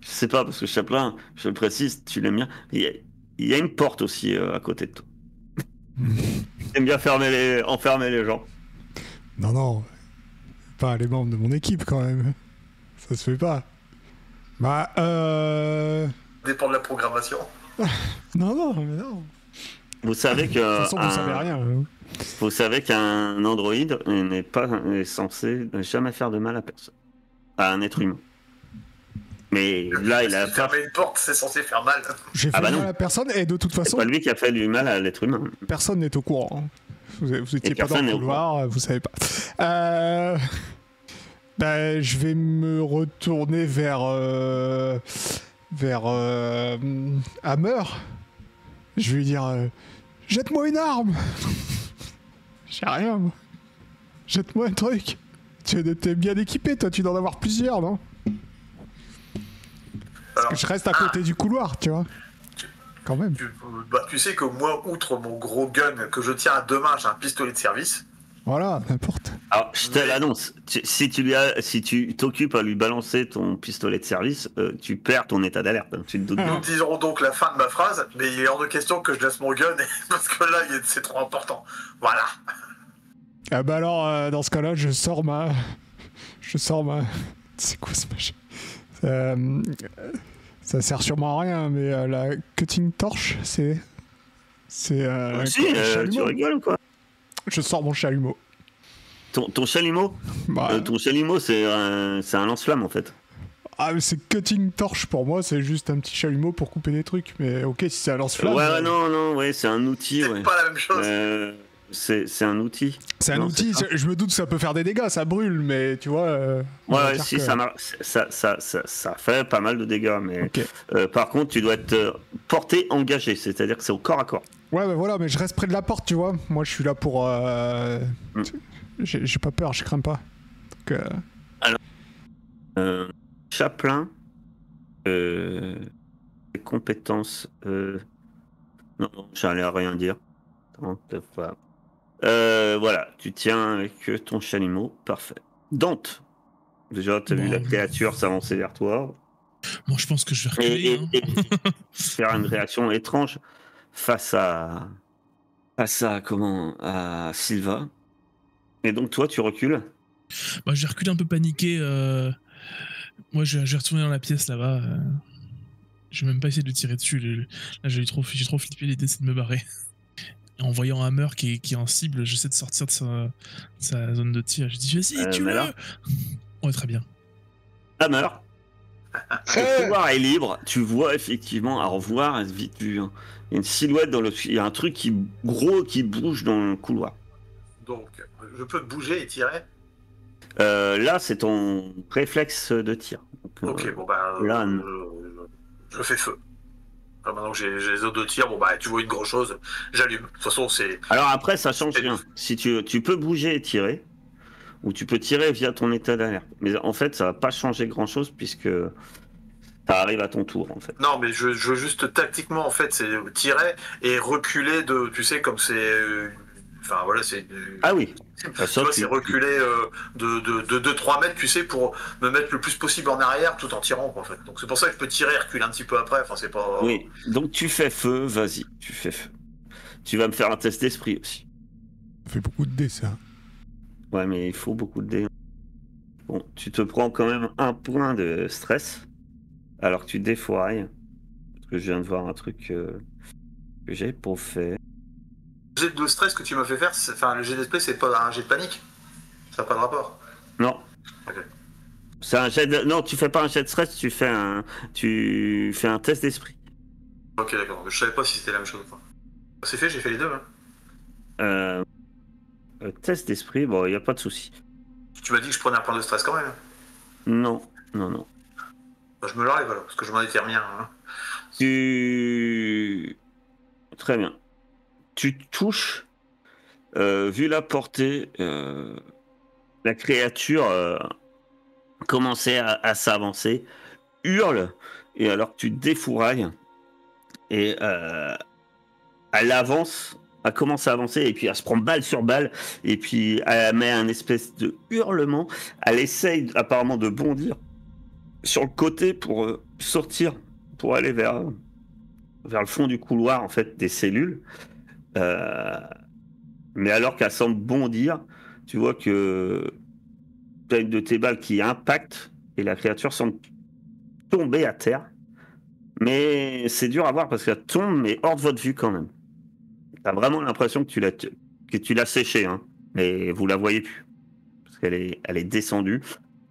S1: je sais pas, parce que Chaplin, je le précise, tu l'aimes bien, il y a une porte aussi à côté de toi. J'aime bien enfermer les gens.
S4: Non, pas les membres de mon équipe quand même. Ça se fait pas. Bah,
S3: Dépend de la programmation.
S4: Non, mais non.
S1: Vous savez que...
S4: De toute façon, vous savez rien. Hein.
S1: Vous savez qu'un androïde est censé jamais faire de mal à personne. À un être humain. Mais là, il a pas...
S3: Fermer une porte, c'est censé faire mal.
S4: J'ai fait mal à personne et de toute
S1: C'est
S4: façon...
S1: pas lui qui a fait du mal à l'être humain.
S4: Personne n'est au courant. Vous étiez pas dans le couloir, vous savez pas. Bah, je vais me retourner vers Hammer. Je vais lui dire jette-moi une arme. J'ai rien, moi. Jette-moi un truc. T'es bien équipé, toi, tu dois en avoir plusieurs, non? Parce que je reste à côté du couloir, tu vois. Quand même.
S3: Tu sais que moi, outre mon gros gun que je tiens à 2 mains, j'ai un pistolet de service.
S4: Voilà, n'importe.
S1: Alors, je te l'annonce. Si tu t'occupes à lui balancer ton pistolet de service, tu perds ton état d'alerte. Hein, tu te doutes bien.
S3: Nous dirons donc la fin de ma phrase, mais il est hors de question que je laisse mon gun, parce que là, c'est trop important. Voilà.
S4: Ah bah alors, dans ce cas-là, je sors ma... C'est quoi ce machin? Ça sert sûrement à rien, mais la cutting torch, c'est
S1: Si, tu rigoles ou quoi?
S4: Je sors mon chalumeau.
S1: Ton chalumeau
S4: Bah,
S1: Ton chalumeau, c'est un lance-flamme, en fait.
S4: ah, mais c'est cutting torch pour moi, c'est juste un petit chalumeau pour couper des trucs. Mais ok, si c'est un lance-flamme.
S1: Ouais, c'est un outil,
S3: C'est
S1: ouais.
S3: pas la même chose.
S1: C'est un outil.
S4: C'est un
S1: Non,
S4: outil,
S1: c'est ça.
S4: je me doute que ça peut faire des dégâts, ça brûle, mais tu vois. on va
S1: Ouais,
S4: dire
S1: si,
S4: que-
S1: ça fait pas mal de dégâts, mais
S4: Ok.
S1: par contre, tu dois être porté engagé, c'est-à-dire que c'est au corps à corps.
S4: Ouais, bah voilà, mais je reste près de la porte, tu vois. Moi, je suis là pour.
S1: Mm.
S4: J'ai pas peur, je crains pas. Donc,
S1: Chaplain, les compétences. Non, j'allais rien dire. Attends, peut-être pas. Voilà, tu tiens avec ton chalumeau, parfait. Dante, déjà, t'as vu
S6: Bon.
S1: la créature s'avancer vers toi
S6: Bon, je pense que je vais reculer.
S1: et
S6: hein.
S1: faire une réaction étrange face à Sylva. Et donc toi, tu recules.
S6: Bah, j'ai reculé un peu paniqué. Moi, je vais retourner dans la pièce là-bas. Je vais même pas essayer de tirer dessus. Là, j'ai trop flippé l'idée, c'est de me barrer. Et en voyant Hammer qui est en cible, j'essaie de sortir de sa zone de tir. Je dis, vas-y, tu
S1: mais
S6: veux.
S1: là
S6: Ouais, très bien.
S1: Hammer. Le pouvoir est libre. Tu vois effectivement, à revoir, vite vu. Hein. Il y a une silhouette dans le. Il y a un truc gros qui bouge dans le couloir.
S3: Donc, je peux bouger et tirer.
S1: Là, c'est ton réflexe de tir. Donc,
S3: Ok, bon bah,
S1: là,
S3: je fais feu. Alors, maintenant que j'ai les autres de tir, bon bah, tu vois une grosse chose, j'allume. De toute façon, c'est.
S1: Alors après, ça change rien. Si tu peux bouger et tirer, ou tu peux tirer via ton état d'alerte. Mais en fait, ça va pas changer grand-chose puisque ça arrive à ton tour, en fait.
S3: Non, mais je veux juste tactiquement, en fait, c'est tirer et reculer de. Tu sais, comme c'est. Enfin, voilà, c'est.
S1: Ah oui.
S3: Tu
S1: ça,
S3: vois,
S1: tu-
S3: c'est reculer de 2-3 mètres, tu sais, pour me mettre le plus possible en arrière tout en tirant, quoi, en fait. Donc c'est pour ça que je peux tirer et reculer un petit peu après. Enfin, c'est pas.
S1: Oui. Donc tu fais feu, vas-y, tu fais feu. Tu vas me faire un test d'esprit aussi.
S4: ça fait beaucoup de dés, ça.
S1: Ouais, mais il faut beaucoup de dés. Bon, tu te prends quand même un point de stress, alors que tu défourailles. Parce que je viens de voir un truc que j'ai pour faire.
S3: Le jet de stress que tu m'as fait faire, enfin, le jet d'esprit, c'est pas un jet de panique. Ça n'a pas de rapport.
S1: Non.
S3: Ok.
S1: C'est un jet de... Non, tu fais pas un jet de stress, tu fais un test d'esprit.
S3: Ok, d'accord. Je savais pas si c'était la même chose ou pas. C'est fait, j'ai fait les deux. Hein.
S1: Test d'esprit, bon, il n'y a pas de souci.
S3: Tu m'as dit que je prenais un point de stress quand même.
S1: Non.
S3: Bah, je me l'enlève alors, parce que je m'en étais remis un. Hein.
S1: Très bien. Tu touches, vu la portée, la créature commençait à s'avancer, hurle, et alors que tu défourailles, et elle avance, elle commence à avancer, et puis elle se prend balle sur balle, et puis elle met un espèce de hurlement, elle essaye apparemment de bondir sur le côté pour sortir, pour aller vers le fond du couloir, en fait, des cellules. Mais alors qu'elle semble bondir, tu vois que tu as une de tes balles qui impacte et la créature semble tomber à terre. Mais c'est dur à voir parce qu'elle tombe, mais hors de votre vue quand même. Tu as vraiment l'impression que tu l'as séchée, hein, mais vous la voyez plus. Parce qu'elle est descendue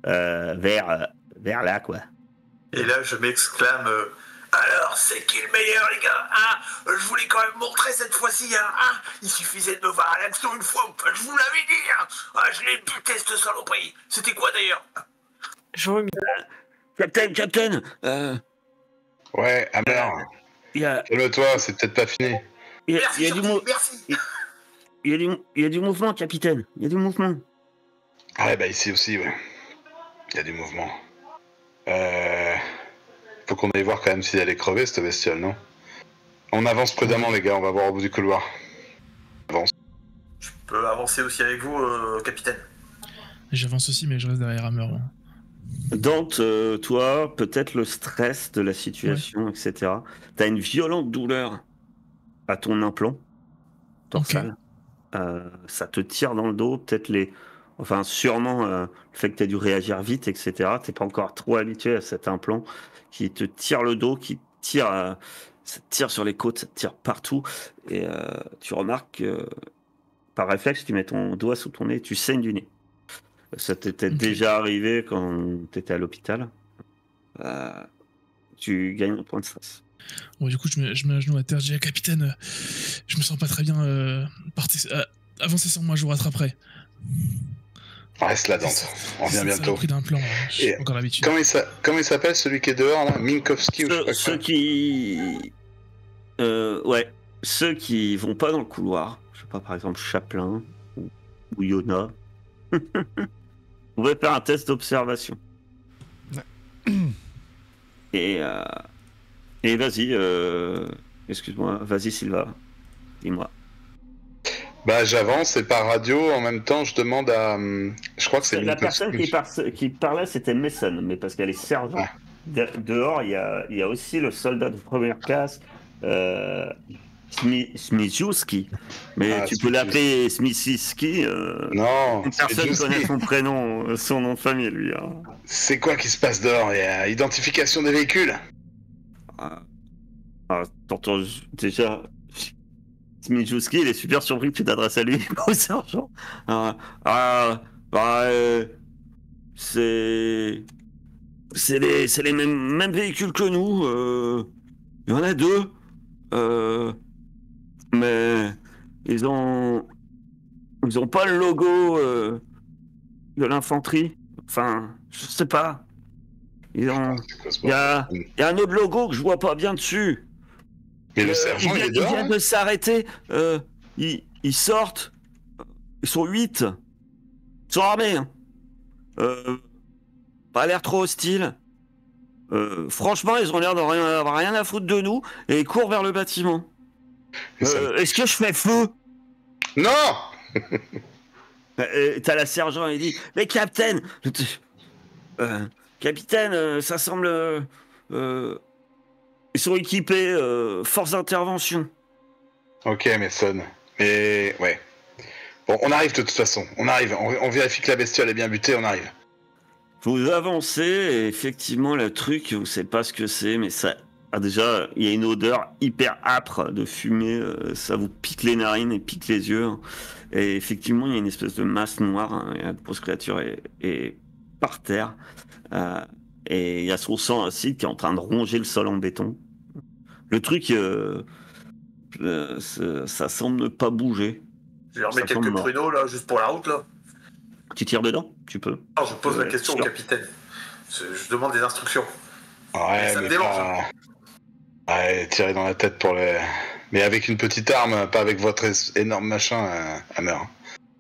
S1: vers là, quoi.
S3: Et là, je m'exclame alors, c'est qui le meilleur, les gars? Hein, je voulais quand même montrer cette fois-ci. Hein, il suffisait de me voir à l'action une fois. Enfin, je vous l'avais dit. Hein. Ah, je l'ai buté, cette saloperie. C'était quoi d'ailleurs?
S2: Je vomis.
S1: Captain,
S5: Ouais, Hammer,
S1: il y a,
S5: calme-toi, c'est peut-être pas fini.
S1: il y a
S3: Merci,
S1: du
S3: Shorty, merci.
S1: il y a du mouvement, capitaine. Il y a du mouvement.
S5: Ah ouais, bah ici aussi, ouais. Il y a du mouvement. Faut qu'on aille voir quand même si elle est crevée, cette bestiole, non? On avance prudemment, les gars, on va voir au bout du couloir.
S3: Je peux avancer aussi avec vous, capitaine.
S6: J'avance aussi, mais je reste derrière Hammer. Moi.
S1: Dante, toi, peut-être le stress de la situation, etc. T'as une violente douleur à ton implant dorsal. Ça te tire dans le dos, peut-être Enfin, sûrement le fait que tu as dû réagir vite, etc. T'es pas encore trop habitué à cet implant qui te tire le dos, qui tire, ça te tire sur les côtes, ça te tire partout. Et tu remarques que par réflexe, tu mets ton doigt sous ton nez et tu saignes du nez. Ça t'était déjà arrivé quand tu étais à l'hôpital. Tu gagnes un point de stress.
S6: Bon, du coup, je mets un genou à terre, je dis, capitaine, je me sens pas très bien, avancez sans moi, je vous rattraperai.
S5: Reste là, Dante. On revient bientôt.
S6: Pris d'un plan, j'ai encore l'habitude.
S5: Comment il s'appelle celui qui est dehors là, Minkowski ou je sais pas
S1: Ceux
S5: quoi.
S1: qui... ceux qui vont pas dans le couloir, je sais pas, par exemple Chaplin ou Yona, vous pouvez faire un test d'observation. Et vas-y, excuse-moi, vas-y Sylvain, dis-moi.
S5: Bah j'avance et par radio en même temps je demande à... Je crois que c'est
S1: La
S5: Minkowski.
S1: personne qui parlait c'était Mason, mais parce qu'elle est sergent.
S5: Ah.
S1: Dehors, il y a aussi le soldat de première classe, Smiziuski. Mais tu peux l'appeler Smiziski.
S5: Non,
S1: Personne
S5: Smiziuski.
S1: connaît son prénom, son nom de famille, lui. Hein.
S5: C'est quoi qui se passe dehors? Il y a identification des véhicules.
S1: T'entends déjà... Smiziuski, il est super surpris que tu t'adresses à lui, pas au sergent. C'est les mêmes véhicules que nous. Il y en a deux. Mais ils ont pas le logo de l'infanterie. Enfin, je sais pas. Il y a un autre logo que je vois pas bien dessus.
S5: Mais le sergent, il est dehors.
S1: Ils viennent de s'arrêter. Ils sortent. Ils sont 8. Ils sont armés. Hein. Pas l'air trop hostile. Franchement, ils ont l'air d'avoir rien à foutre de nous et ils courent vers le bâtiment. Est-ce que je fais feu?
S5: Non.
S1: T'as la sergent, il dit mais capitaine, ça semble. Ils sont équipés, force d'intervention.
S5: Ok, Mason. Mais ouais. Bon, on arrive de toute façon. On arrive. On vérifie que la bestiole est bien butée. On arrive.
S1: Vous avancez et effectivement le truc, vous savez pas ce que c'est, mais ça. Déjà, il y a une odeur hyper âpre de fumée, ça vous pique les narines et pique les yeux. Hein. Et effectivement, il y a une espèce de masse noire, hein, et la grosse créature est par terre. Et il y a son sang acide qui est en train de ronger le sol en béton. Le truc, ça semble ne pas bouger.
S3: Je vais remettre quelques pruneaux là, juste pour la route là.
S1: Tu tires dedans? Tu peux.
S3: Non, je pose la question au capitaine. Je demande des instructions.
S5: Ouais,
S3: ça me
S5: mais
S3: démange.
S5: Ouais, tirer dans la tête pour les... Mais avec une petite arme, pas avec votre énorme machin, Hammer.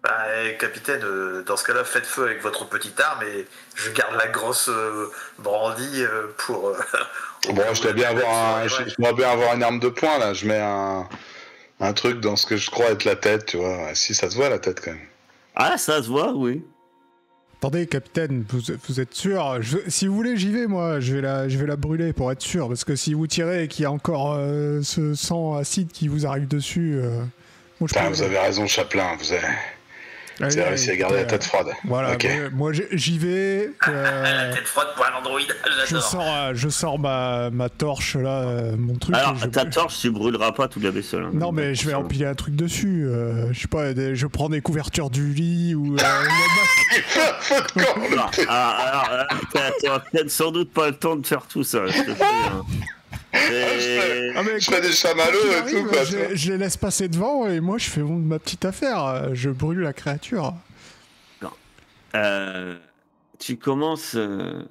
S3: Bah, capitaine, dans ce cas-là, faites feu avec votre petite arme et je garde la grosse brandy pour...
S5: Bon, je dois bien avoir une arme de poing, là. Je mets un truc dans ce que je crois être la tête, tu vois. Si, ça se voit, la tête, quand même.
S1: Ah, ça se voit, oui.
S4: Attendez, capitaine, vous êtes sûr? Si vous voulez, j'y vais, moi. Je vais la brûler pour être sûr. Parce que si vous tirez et qu'il y a encore ce sang acide qui vous arrive dessus... Bon,
S5: vous avez raison, Chaplin. Vous avez réussi à garder la tête froide.
S4: Voilà,
S5: okay.
S4: moi j'y vais.
S3: La tête froide pour un androïde, j'adore.
S4: Je sors ma torche, là, mon truc.
S1: Alors, ta torche, tu brûleras pas toute la vaisselle. Hein,
S4: non, mais je vais empiler un truc dessus. Je sais pas, je prends des couvertures du lit ou...
S1: T'as peut-être sans doute pas le temps de faire tout ça. Je te préviens.
S5: Je fais des chamallows et tout, quoi.
S4: Je les laisse passer devant et moi je fais ma petite affaire. Je brûle la créature.
S1: Tu commences à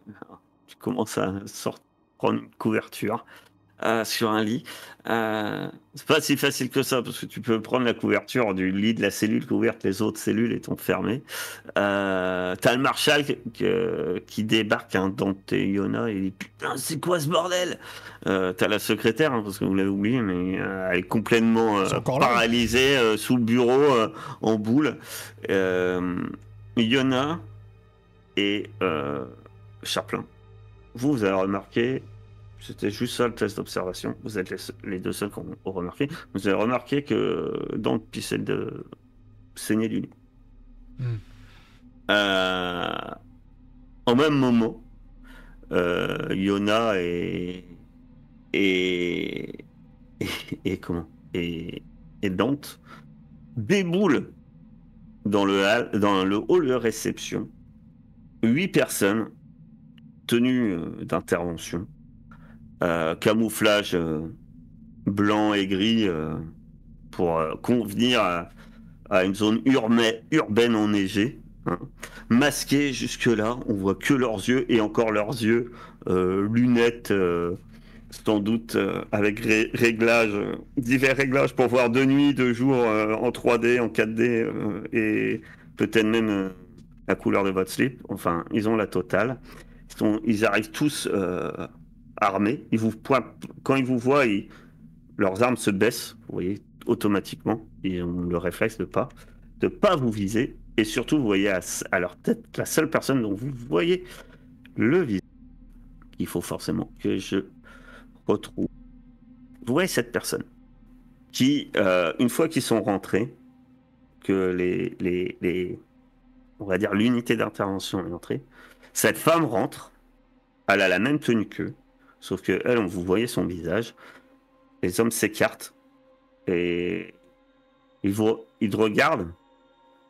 S1: prendre une couverture sur un lit. C'est pas si facile que ça parce que tu peux prendre la couverture du lit de la cellule couverte, les autres cellules étant fermées. T'as le marshal qui débarque dans tes Yona et il dit putain c'est quoi ce bordel. T'as la secrétaire hein, parce que vous l'avez oublié mais elle est complètement paralysée sous le bureau en boule. Yona et Chaplin. Vous avez remarqué. C'était juste ça le test d'observation. Vous êtes les deux seuls qui ont remarqué. Vous avez remarqué que Dante pissait de saigner du nez. En même moment, Yona et Dante déboulent dans le hall de réception 8 personnes tenues d'intervention, camouflage blanc et gris pour convenir à une zone urbaine enneigée. Hein. Masqués jusque-là, on voit que leurs yeux, et encore leurs yeux, lunettes, sans doute avec divers réglages pour voir de nuit, de jour, en 3D, en 4D, et peut-être même la couleur de votre slip. Enfin, ils ont la totale. Ils arrivent tous armés. Quand ils vous voient, leurs armes se baissent, vous voyez, automatiquement. Ils ont le réflexe de pas vous viser. Et surtout, vous voyez à leur tête la seule personne dont vous voyez le visage. Il faut forcément que je retrouve. Vous voyez cette personne qui, une fois qu'ils sont rentrés, que on va dire l'unité d'intervention est entrée, cette femme rentre, elle a la même tenue qu'eux, sauf que elle, vous voyez son visage. Les hommes s'écartent et ils vous regardent.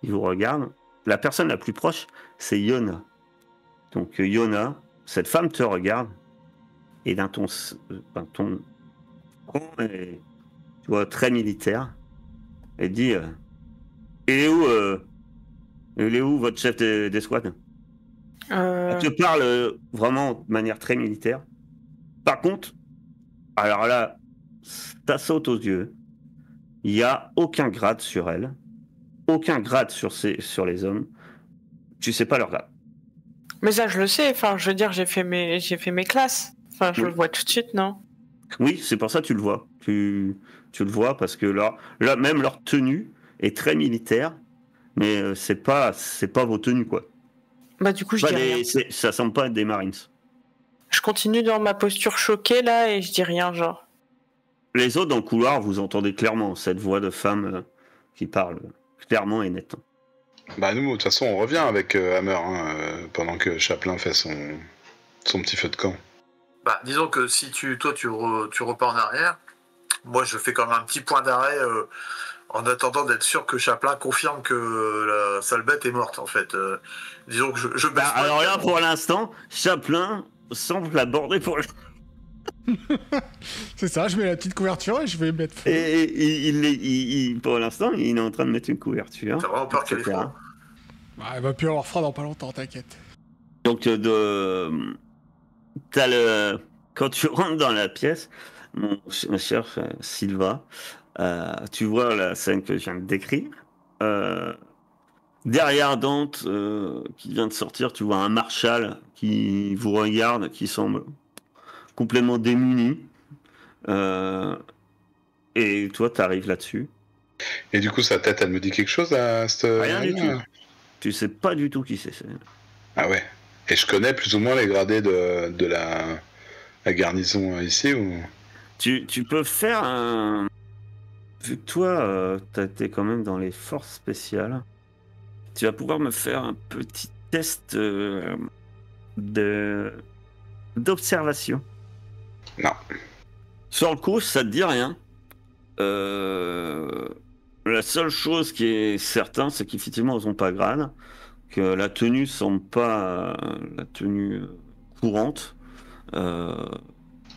S1: Ils vous regardent. La personne la plus proche, c'est Yona. Donc Yona, cette femme te regarde et d'un ton franc et tu vois, très militaire, elle dit il est où votre chef d'escouade? Elle te parle vraiment de manière très militaire. Par contre, alors là, ça saute aux yeux. Il n'y a aucun grade sur elle. Aucun grade sur les hommes. Tu sais pas leur grade.
S2: Mais ça, je le sais. Enfin, je veux dire, j'ai fait mes classes. Enfin, je le vois tout de suite, non?
S1: Oui, c'est pour ça que tu le vois. Tu le vois parce que là, même leur tenue est très militaire, mais c'est pas vos tenues, quoi.
S2: Bah, du coup, je dis rien.
S1: Ça semble pas être des Marines.
S2: Je continue dans ma posture choquée, là, et je dis rien, genre.
S1: Les autres, dans le couloir, vous entendez clairement cette voix de femme qui parle clairement et nettement.
S5: Bah nous, de toute façon, on revient avec Hammer, pendant que Chaplin fait son petit feu de camp.
S3: Bah, disons que si tu repars en arrière, moi je fais quand même un petit point d'arrêt en attendant d'être sûr que Chaplin confirme que la sale bête est morte, en fait. Disons que je baisse pas.
S1: Alors là, pour l'instant, Chaplin semble l'aborder pour le...
S4: C'est ça, je mets la petite couverture et je vais mettre feu.
S1: Et pour l'instant, il est en train de mettre une couverture.
S3: T'as vraiment peur qu'elle ait froid.
S4: Bah, elle va plus avoir froid dans pas longtemps, t'inquiète.
S1: Donc, quand tu rentres dans la pièce, mon cher Silva, tu vois la scène que je viens de décrire. Derrière Dante, qui vient de sortir, tu vois un marshal qui vous regarde, qui semble complètement démuni. Et toi, t'arrives là-dessus.
S5: Et du coup, sa tête, elle me dit quelque chose à cette...
S1: Rien du tout. Tu sais pas du tout qui c'est.
S5: Ah ouais. Et je connais plus ou moins les gradés de la garnison ici ou...
S1: Tu peux faire un... Vu que toi, t'es quand même dans les forces spéciales, tu vas pouvoir me faire un petit test d'observation.
S5: Non.
S1: Sur le coup, ça te dit rien. La seule chose qui est certaine, c'est qu'effectivement, ils n'ont pas grade, que la tenue semble pas la tenue courante.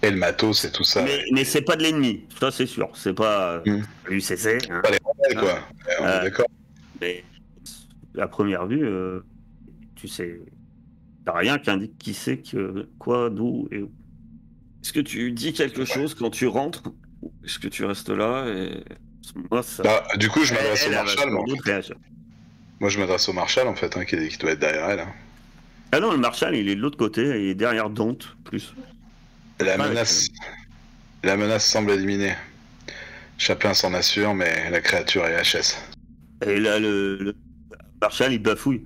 S5: Et le matos et tout ça.
S1: Mais c'est pas de l'ennemi, ça c'est sûr. C'est pas l'UCC. Hein.
S5: Pas les rebelles, quoi. On est d'accord.
S1: Mais à première vue, tu sais, t'as rien qui indique qui c'est, quoi, d'où et où. Est-ce que tu dis quelque chose quand tu rentres? Est-ce que tu restes là et... Moi, ça...
S5: Bah, du coup, je m'adresse au marshal. Moi, je m'adresse au marshal, en fait, qui doit être derrière elle. Hein.
S1: Ah non, le marshal, il est de l'autre côté, il est derrière Dante, plus.
S5: La menace semble éliminée. Chaplin s'en assure, mais la créature est HS.
S1: Et là, le marshal, il bafouille.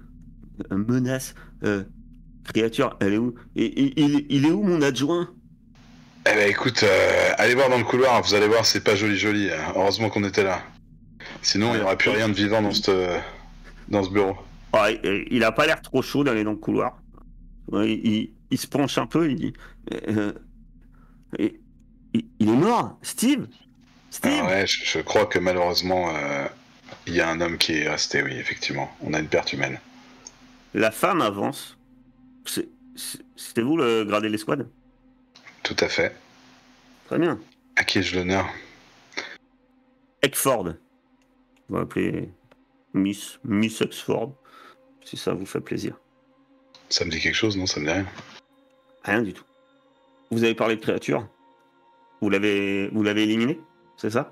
S1: Menace, créature, elle est où? Et il est où, mon adjoint?
S5: Eh ben écoute, allez voir dans le couloir, vous allez voir, c'est pas joli. Heureusement qu'on était là. Sinon, il n'y aurait plus rien de vivant dans ce bureau.
S1: Ah, il a pas l'air trop chaud d'aller dans le couloir. Il se penche un peu, il dit... il est mort, Steve.
S5: Ah ouais, je crois que malheureusement, Il y a un homme qui est resté, oui, effectivement. On a une perte humaine.
S1: La femme avance. C'était vous le gradé de l'escouade?
S5: Tout à fait.
S1: Très bien.
S5: À qui ai-je l'honneur?
S1: Eckford. On va appeler Miss Eckford, si ça vous fait plaisir.
S5: Ça me dit quelque chose, non? Ça me dit rien.
S1: Rien du tout. Vous avez parlé de créature. Vous l'avez éliminé, c'est ça?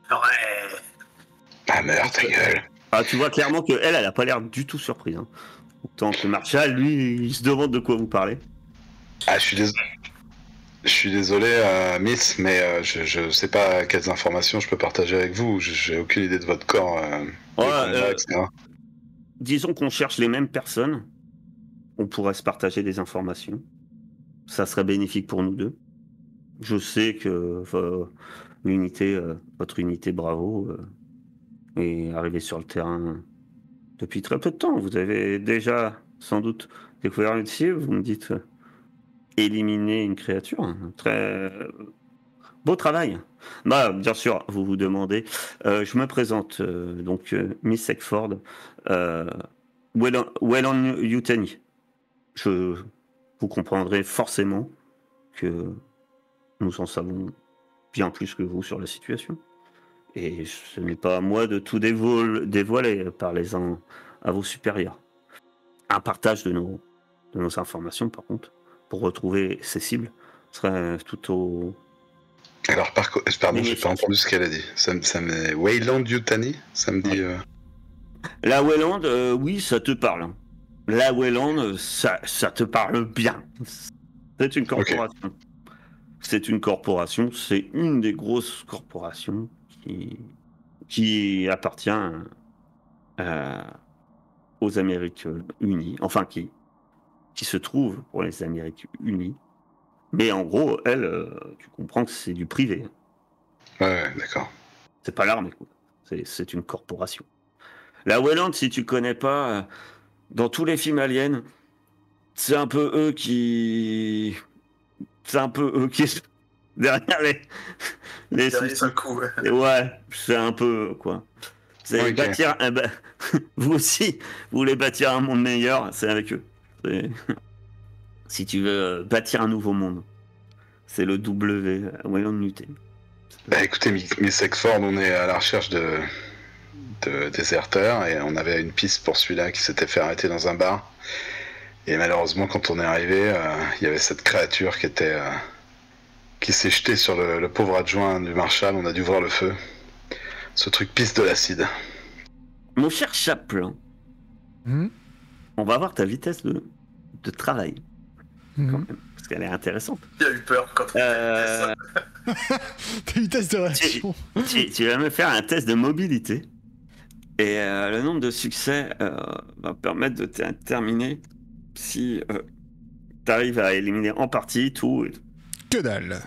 S3: Ouais.
S5: Ah merde, ta gueule.
S1: Ah, tu vois clairement que elle a pas l'air du tout surprise. Hein. Autant que Marshall, lui, il se demande de quoi vous parlez.
S5: Ah, je suis désolé, Miss, mais je sais pas quelles informations je peux partager avec vous. J'ai aucune idée de votre corps, de combat, etc.
S1: Disons qu'on cherche les mêmes personnes. On pourrait se partager des informations. Ça serait bénéfique pour nous deux. Je sais que votre unité Bravo est arrivée sur le terrain depuis très peu de temps. Vous avez déjà sans doute découvert une cible. Vous me dites éliminer une créature. Très beau travail. Bah, bien sûr, vous vous demandez. Je me présente, Miss Eckford, Wellon Yutani. Vous comprendrez forcément que nous en savons bien plus que vous sur la situation. Et ce n'est pas à moi de tout dévoiler. Parlez-en à vos supérieurs. Un partage de nos informations, par contre, pour retrouver ces cibles, serait tout au...
S5: Alors, pardon, j'ai pas entendu ce qu'elle a dit. Ça me... Wayland Yutani? Ça me dit...
S1: La Wayland, oui, ça te parle. La Wayland, ça te parle bien. C'est une corporation. Okay. C'est une corporation, c'est une des grosses corporations qui appartient aux Amériques Unies, enfin qui se trouve pour les Amériques Unies. Mais en gros, elle, tu comprends que c'est du privé.
S5: Ouais, d'accord.
S1: C'est pas l'armée, quoi. C'est une corporation. La Wayland, si tu connais pas, dans tous les films aliens, c'est un peu eux qui... derrière les
S3: soucis.
S1: Ouais, c'est un peu, quoi. C'est okay. Bâtir... vous aussi, vous voulez bâtir un monde meilleur, c'est avec eux. Si tu veux bâtir un nouveau monde, c'est le Wayland Yutani.
S5: Bah écoutez, Miss Eckford, on est à la recherche de déserteurs et on avait une piste pour celui-là qui s'était fait arrêter dans un bar. Et malheureusement, quand on est arrivé, il y avait cette créature qui s'est jetée sur le pauvre adjoint du Marshal. On a dû voir le feu. Ce truc pisse de l'acide.
S1: Mon cher Chaplin, on va voir ta vitesse de travail. Quand même, parce qu'elle est intéressante.
S3: Il a eu peur quand il a
S4: ta vitesse de réaction.
S1: Tu vas me faire un test de mobilité. Et le nombre de succès va permettre de terminer si tu arrives à éliminer en partie tout.
S4: Que dalle.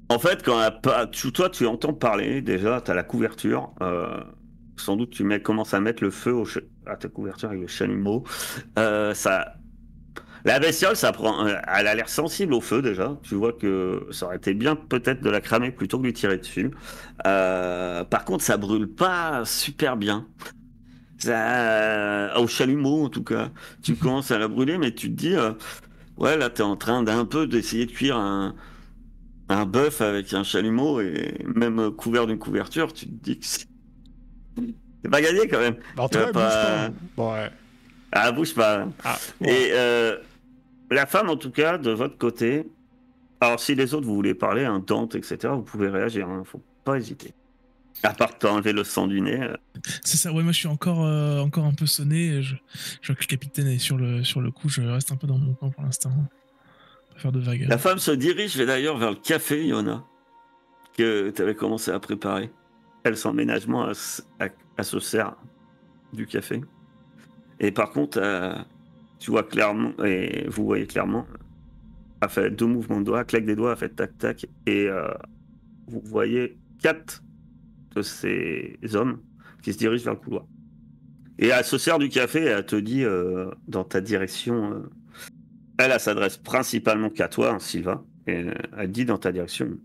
S1: En fait, quand toi tu entends parler, déjà, tu as la couverture. Sans doute tu commences à mettre le feu à ta couverture avec le chalumeau. La bestiole, elle a l'air sensible au feu déjà. Tu vois que ça aurait été bien peut-être de la cramer plutôt que de lui tirer dessus. Par contre, ça brûle pas super bien. Au chalumeau en tout cas. Tu commences à la brûler, mais tu te dis, ouais, là t'es en train d'essayer de cuire un bœuf avec un chalumeau et même couvert d'une couverture. Tu te dis que c'est pas gagné quand même.
S4: En tout cas, bouge pas. Bon, ouais.
S1: Ah, bouge pas.
S4: Ah, ouais.
S1: Et la femme, en tout cas, de votre côté, alors si les autres vous voulez parler, Dante, etc., vous pouvez réagir, faut pas hésiter. À part t'enlever le sang du nez.
S6: C'est ça, ouais, moi je suis encore un peu sonné. Je vois que le capitaine est sur le coup, je reste un peu dans mon coin pour l'instant. Pas faire de vagues.
S1: La femme se dirige d'ailleurs vers le café, Yona, que tu avais commencé à préparer. Elle, sans ménagement, elle se sert du café. Et par contre, tu vois clairement, et vous voyez clairement, elle fait 2 mouvements de doigts, claque des doigts, elle fait tac-tac, et vous voyez 4 de ces hommes qui se dirigent vers le couloir. Et elle se sert du café et elle te dit dans ta direction, elle s'adresse principalement qu'à toi, Sylvain, et elle dit dans ta direction,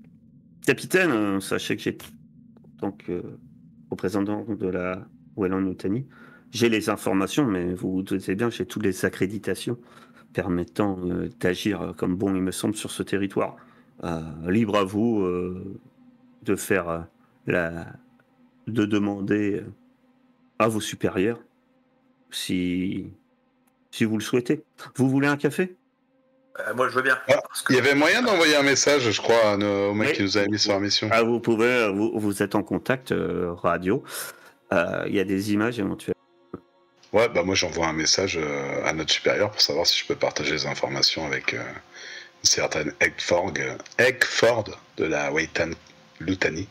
S1: capitaine, sachez que j'ai, en tant que représentant de la Weyland-Yutani. J'ai les informations, mais vous vous doutez bien, j'ai toutes les accréditations permettant d'agir comme bon il me semble sur ce territoire. Libre à vous de faire de demander à vos supérieurs si vous le souhaitez. Vous voulez un café?
S3: Moi, je veux bien.
S5: Ah,
S3: parce que-
S5: il y avait moyen d'envoyer un message, je crois, au mec
S1: Oui.
S5: qui nous avait mis sur la mission.
S1: Vous pouvez, vous êtes en contact radio. Il y a des images éventuelles.
S5: Ouais, bah moi j'envoie un message à notre supérieur pour savoir si je peux partager les informations avec une certaine Eggford de la Weyland-Yutani.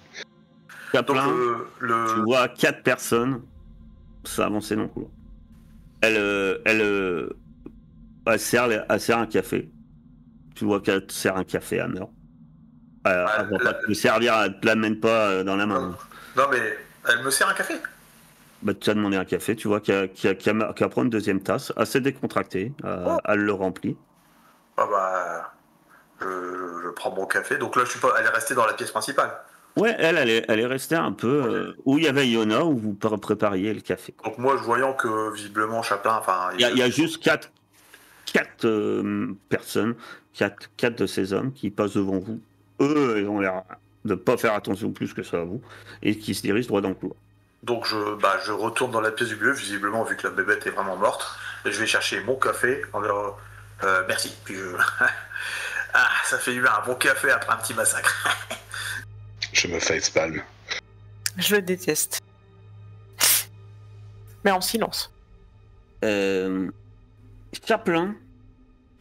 S3: Donc,
S1: Chaplin,
S3: le...
S1: tu vois 4 personnes s'avancer dans le couloir. Elle sert un café. Tu vois qu'elle te sert un café à Meur. Elle va pas te le servir, elle te l'amène pas dans la main.
S3: Non, mais elle me sert un café.
S1: Bah, tu as demandé un café, tu vois qu'elle prend une deuxième tasse, assez décontractée, elle le remplit.
S3: Ah bah, je prends mon café. Donc là, je suis pas. Elle est restée dans la pièce principale.
S1: Ouais, elle est restée un peu où il y avait Iona, où vous prépariez le café.
S3: Donc moi, je voyant que visiblement Chaplin, enfin,
S1: Il y a juste quatre personnes, quatre de ces hommes qui passent devant vous. Eux, ils ont l'air de pas faire attention plus que ça à vous, et qui se dirigent droit dans le couloir.
S3: Donc je retourne dans la pièce du milieu, visiblement vu que la bébête est vraiment morte, et je vais chercher mon café en leur merci. Puis ah, ça fait du bien un bon café après un petit massacre.
S5: Je me facepalm.
S2: Je le déteste. Mais en silence.
S1: Chaplin,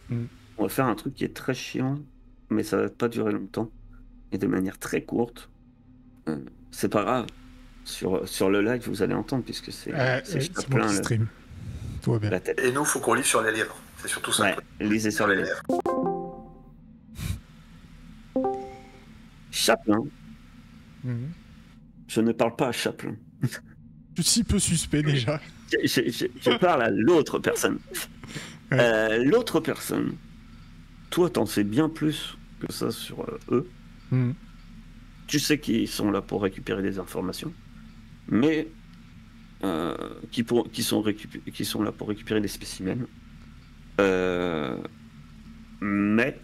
S1: on va faire un truc qui est très chiant, mais ça va pas durer longtemps, et de manière très courte. C'est pas grave. Sur le live, vous allez entendre, puisque c'est
S4: c'est moi qui stream. Tout va bien.
S1: la tête.
S3: Et nous, faut qu'on lise sur les livres. C'est surtout ça.
S1: Ouais, lisez sur les lèvres. Chaplin, je ne parle pas à Chaplin.
S4: Je suis peu suspect déjà.
S1: Je parle à l'autre personne. L'autre personne, toi, t'en sais bien plus que ça sur eux. Tu sais qu'ils sont là pour récupérer des informations, mais qui sont là pour récupérer des spécimens. Mais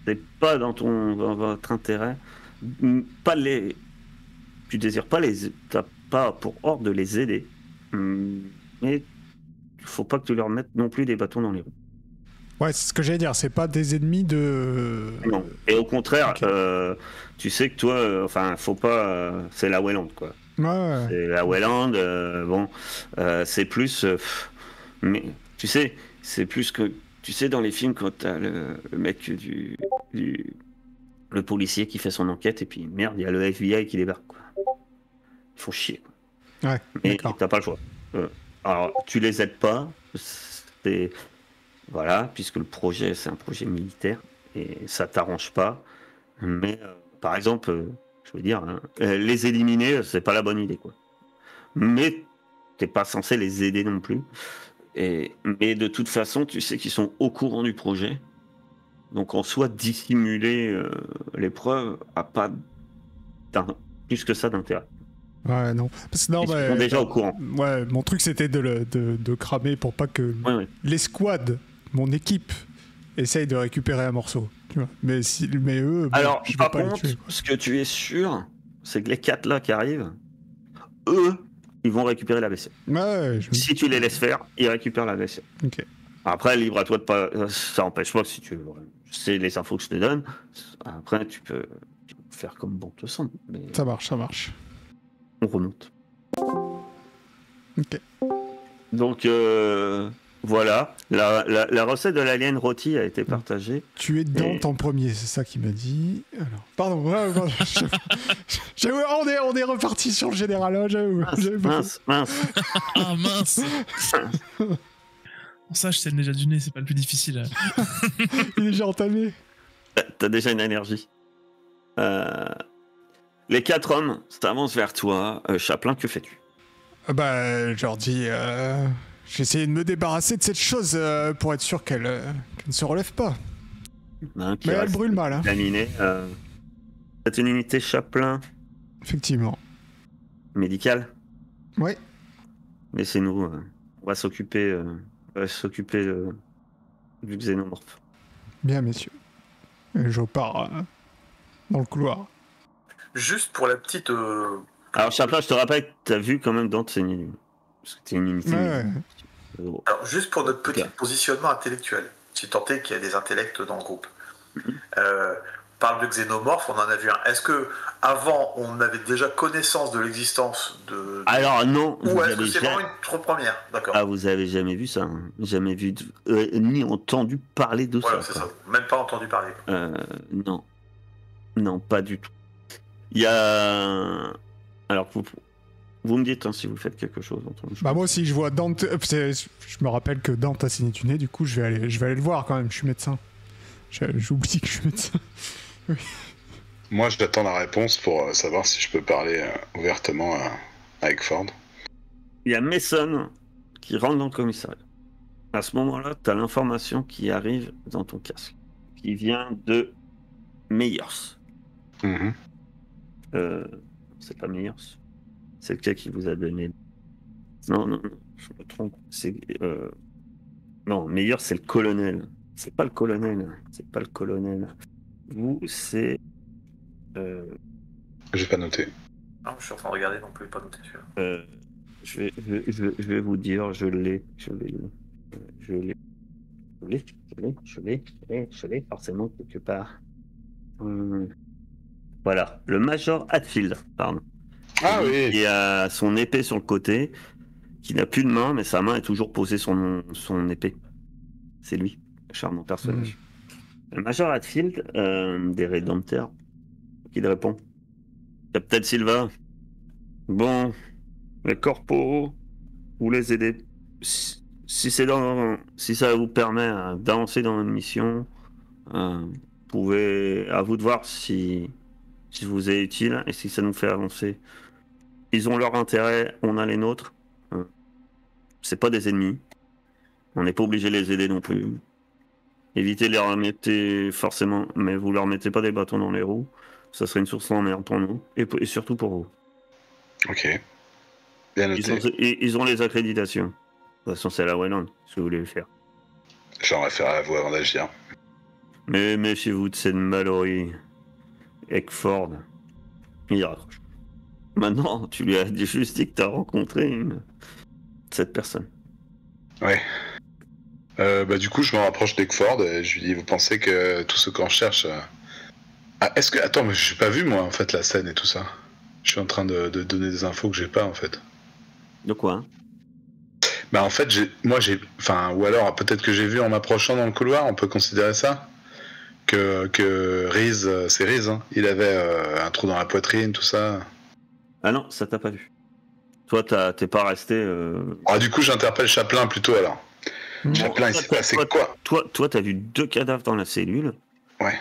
S1: c'est pas dans votre intérêt. Tu désires pas t'as pas pour ordre de les aider. Mais il faut pas que tu leur mettes non plus des bâtons dans les roues.
S4: Ouais, c'est ce que j'allais dire, c'est pas des ennemis de...
S1: Non. Et au contraire,
S4: Okay.
S1: Tu sais que toi, faut pas... c'est la Weyland, quoi.
S4: Ouais.
S1: C'est la Weyland, c'est plus... mais, tu sais, c'est plus que... Tu sais, dans les films, quand t'as le mec le policier qui fait son enquête, et puis, merde, il y a le FBI qui débarque, quoi. Ils font chier, quoi.
S4: Ouais,
S1: Mais
S4: d'accord.
S1: t'as pas le choix. Alors, tu les aides pas, voilà, puisque le projet, c'est un projet militaire, et ça t'arrange pas. Mais, par exemple, je veux dire, les éliminer, c'est pas la bonne idée, quoi. Mais t'es pas censé les aider non plus. Mais de toute façon, tu sais qu'ils sont au courant du projet. Donc, en soi, dissimuler l'épreuve a pas plus que ça d'intérêt.
S4: Ouais, non. Parce que non,
S1: Ils sont déjà au courant.
S4: Ouais, mon truc c'était de cramer pour pas que
S1: Ouais.
S4: l'escouade, mon équipe, essaye de récupérer un morceau. Tu vois. Mais eux, bon,
S1: Alors,
S4: je vais
S1: par
S4: pas les
S1: contre,
S4: tuer, quoi.
S1: ce que tu es sûr, c'est que les 4 là qui arrivent, eux, ils vont récupérer la vaisselle.
S4: Ouais,
S1: Si tu les laisses faire, ils récupèrent la vaisselle.
S4: Ok.
S1: Après, libre à toi de pas. Ça n'empêche pas que si tu veux. C'est les infos que je te donne. Après, tu peux faire comme bon te semble. Mais
S4: Ça marche.
S1: on remonte.
S4: Ok.
S1: Donc, voilà. La recette de l'alien rôti a été partagée.
S4: Tu es Dante en premier, c'est ça qu'il m'a dit. Alors, pardon. J'avoue, on est reparti sur le général. Hein, j'avoue.
S1: Mince.
S6: Ah mince. Ça, je sais déjà du nez, c'est pas le plus difficile.
S4: Il est déjà entamé.
S1: T'as déjà une énergie. Les 4 hommes s'avancent vers toi. Chaplin, que fais-tu?
S4: Je leur dis... J'ai essayé de me débarrasser de cette chose pour être sûr qu'elle ne se relève pas.
S1: Hein, qui
S4: Mais elle
S1: reste
S4: brûle mal. Hein.
S1: laminé. C'est une unité Chaplin.
S4: Effectivement.
S1: médical.
S4: Ouais.
S1: Laissez-nous. On va s'occuper du xénomorphe.
S4: Bien, messieurs. Et je pars dans le couloir.
S3: Juste pour la petite...
S1: Alors, Chaplin, je te rappelle que t'as vu quand même Dante, parce que t'es une unité.
S4: Ouais.
S3: Alors, juste pour notre petit
S1: Ok.
S3: positionnement intellectuel, si tant est qu'il y a des intellects dans le groupe. Parle de xénomorphe, on en a vu un. Est-ce que avant on avait déjà connaissance de l'existence de...
S1: Alors, non.
S3: Ou
S1: vous
S3: est-ce que
S1: avez
S3: c'est
S1: ja-
S3: vraiment une trop première? D'accord.
S1: Ah, vous avez jamais vu ça, hein. Jamais vu, ni entendu parler de
S3: Voilà,
S1: ça.
S3: c'est
S1: quoi.
S3: ça. Même pas entendu parler.
S1: Non. Non, pas du tout. Il y a... Alors, vous me dites hein, si vous faites quelque chose.
S4: Bah moi aussi, je vois Dante... Je me rappelle que Dante a signé du nez, du coup, je vais aller le voir quand même, je suis médecin. J'oublie que je suis médecin.
S5: Moi, j'attends la réponse pour savoir si je peux parler ouvertement avec Ford.
S1: Il y a Mason qui rentre dans le commissariat. À ce moment-là, tu as l'information qui arrive dans ton casque, qui vient de Meyers.
S5: Mhm.
S1: C'est pas Meyers. C'est le gars qui vous a donné. Non, je me trompe. Non, Meyers, c'est le colonel. C'est pas le colonel. Vous, c'est.
S5: J'ai pas noté.
S3: Non, je suis en train de regarder, non plus, pas noté celui-là.
S1: Je vais vous dire, je l'ai, forcément quelque part. Voilà, le Major Hatfield, pardon.
S5: Ah oui.
S1: Qui a son épée sur le côté, qui n'a plus de main, mais sa main est toujours posée sur son épée. C'est lui, le charmant personnage. Le Major Hatfield, des Rédempteurs, qui le répond. Capitaine Silva, bon, les corporaux, vous les aidez. Si ça vous permet d'avancer dans une mission, à vous de voir si vous est utile et si ça nous fait avancer. Ils ont leur intérêt, on a les nôtres. C'est pas des ennemis. On n'est pas obligé de les aider non plus. Évitez de les remettre forcément, mais vous leur mettez pas des bâtons dans les roues. Ça serait une source d'emmerde pour nous et surtout pour vous.
S5: Ok. Bien noté.
S1: Ils ont les accréditations. De toute façon, c'est la Wayland, ce que vous voulez faire.
S5: J'en réfère à vous avant d'agir.
S1: Mais méfiez-vous de cette Mallory Eckford. Il raccroche. Maintenant, tu lui as juste dit que tu as rencontré cette personne.
S5: Ouais. Du coup, je me rapproche d'Eckford et je lui dis, vous pensez que tout ce qu'on cherche... Ah, est-ce que... Attends, mais je n'ai pas vu, moi, en fait, la scène et tout ça. Je suis en train de donner des infos que j'ai pas, en fait.
S1: De quoi hein?
S5: Bah, en fait, Enfin, ou alors, peut-être que j'ai vu en m'approchant dans le couloir, on peut considérer ça que Reese, c'est Reese, hein. Il avait un trou dans la poitrine, tout ça.
S1: Ah non, ça t'a pas vu. Toi, t'es pas resté...
S5: Ah, du coup, j'interpelle Chaplin plutôt, alors. Chaplin, il s'est passé quoi?
S1: Toi, t'as vu 2 cadavres dans la cellule.
S5: Ouais.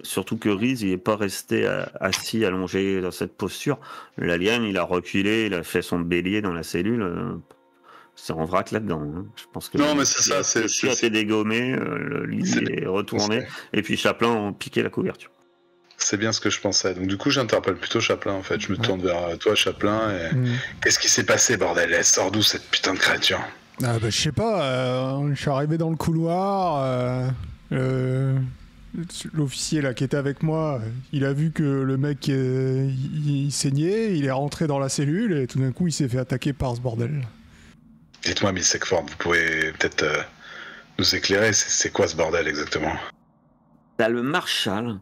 S1: Surtout que Reese, il est pas resté assis, allongé dans cette posture. L'alien, il a reculé, il a fait son bélier dans la cellule. C'est en vrac là-dedans. Hein. Je pense que
S5: non, mais c'est ça.
S1: Le été dégommé, le lit est retourné, et puis Chaplin a piqué la couverture.
S5: C'est bien ce que je pensais. Donc du coup, j'interpelle plutôt Chaplin, en fait. Je me tourne vers toi, Chaplin, et... Qu'est-ce qui s'est passé, bordel? Elle sort d'où, cette putain de créature?
S4: Ah bah je sais pas, je suis arrivé dans le couloir, l'officier là qui était avec moi, il a vu que le mec il saignait, il est rentré dans la cellule et tout d'un coup il s'est fait attaquer par ce bordel.
S5: Dites-moi, Miss Eckford, vous pouvez peut-être nous éclairer, c'est quoi ce bordel exactement?
S1: T'as le Marshal,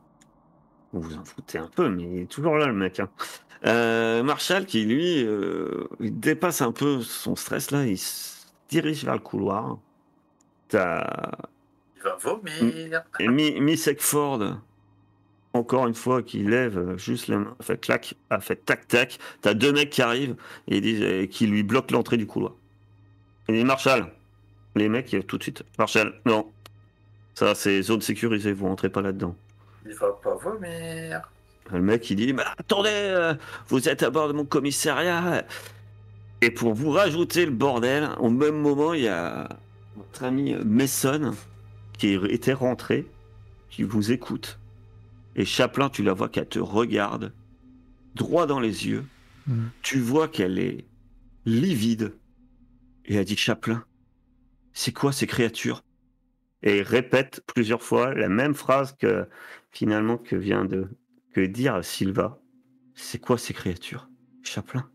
S1: vous vous en foutez un peu, mais il est toujours là le mec. Hein. Marshal qui lui, il dépasse un peu son stress là, il se dirige vers le couloir. T'as...
S3: Il va vomir.
S1: Et Miss Eckford, encore une fois, qui lève juste la main, fait clac, a fait tac tac. T'as 2 mecs qui arrivent et qui lui bloquent l'entrée du couloir. Il dit Marshal, les mecs tout de suite. Marshal, non, ça c'est zone sécurisée, vous rentrez pas là-dedans.
S3: Il va pas vomir.
S1: Le mec il dit bah, attendez, vous êtes à bord de mon commissariat. Et pour vous rajouter le bordel, au même moment il y a votre ami Mason qui était rentré, qui vous écoute. Et Chaplin, tu la vois qu'elle te regarde droit dans les yeux Tu vois qu'elle est livide. Et elle dit, Chaplin, c'est quoi ces créatures? Et répète plusieurs fois la même phrase que finalement que vient de dire Silva. C'est quoi ces créatures? Chaplin,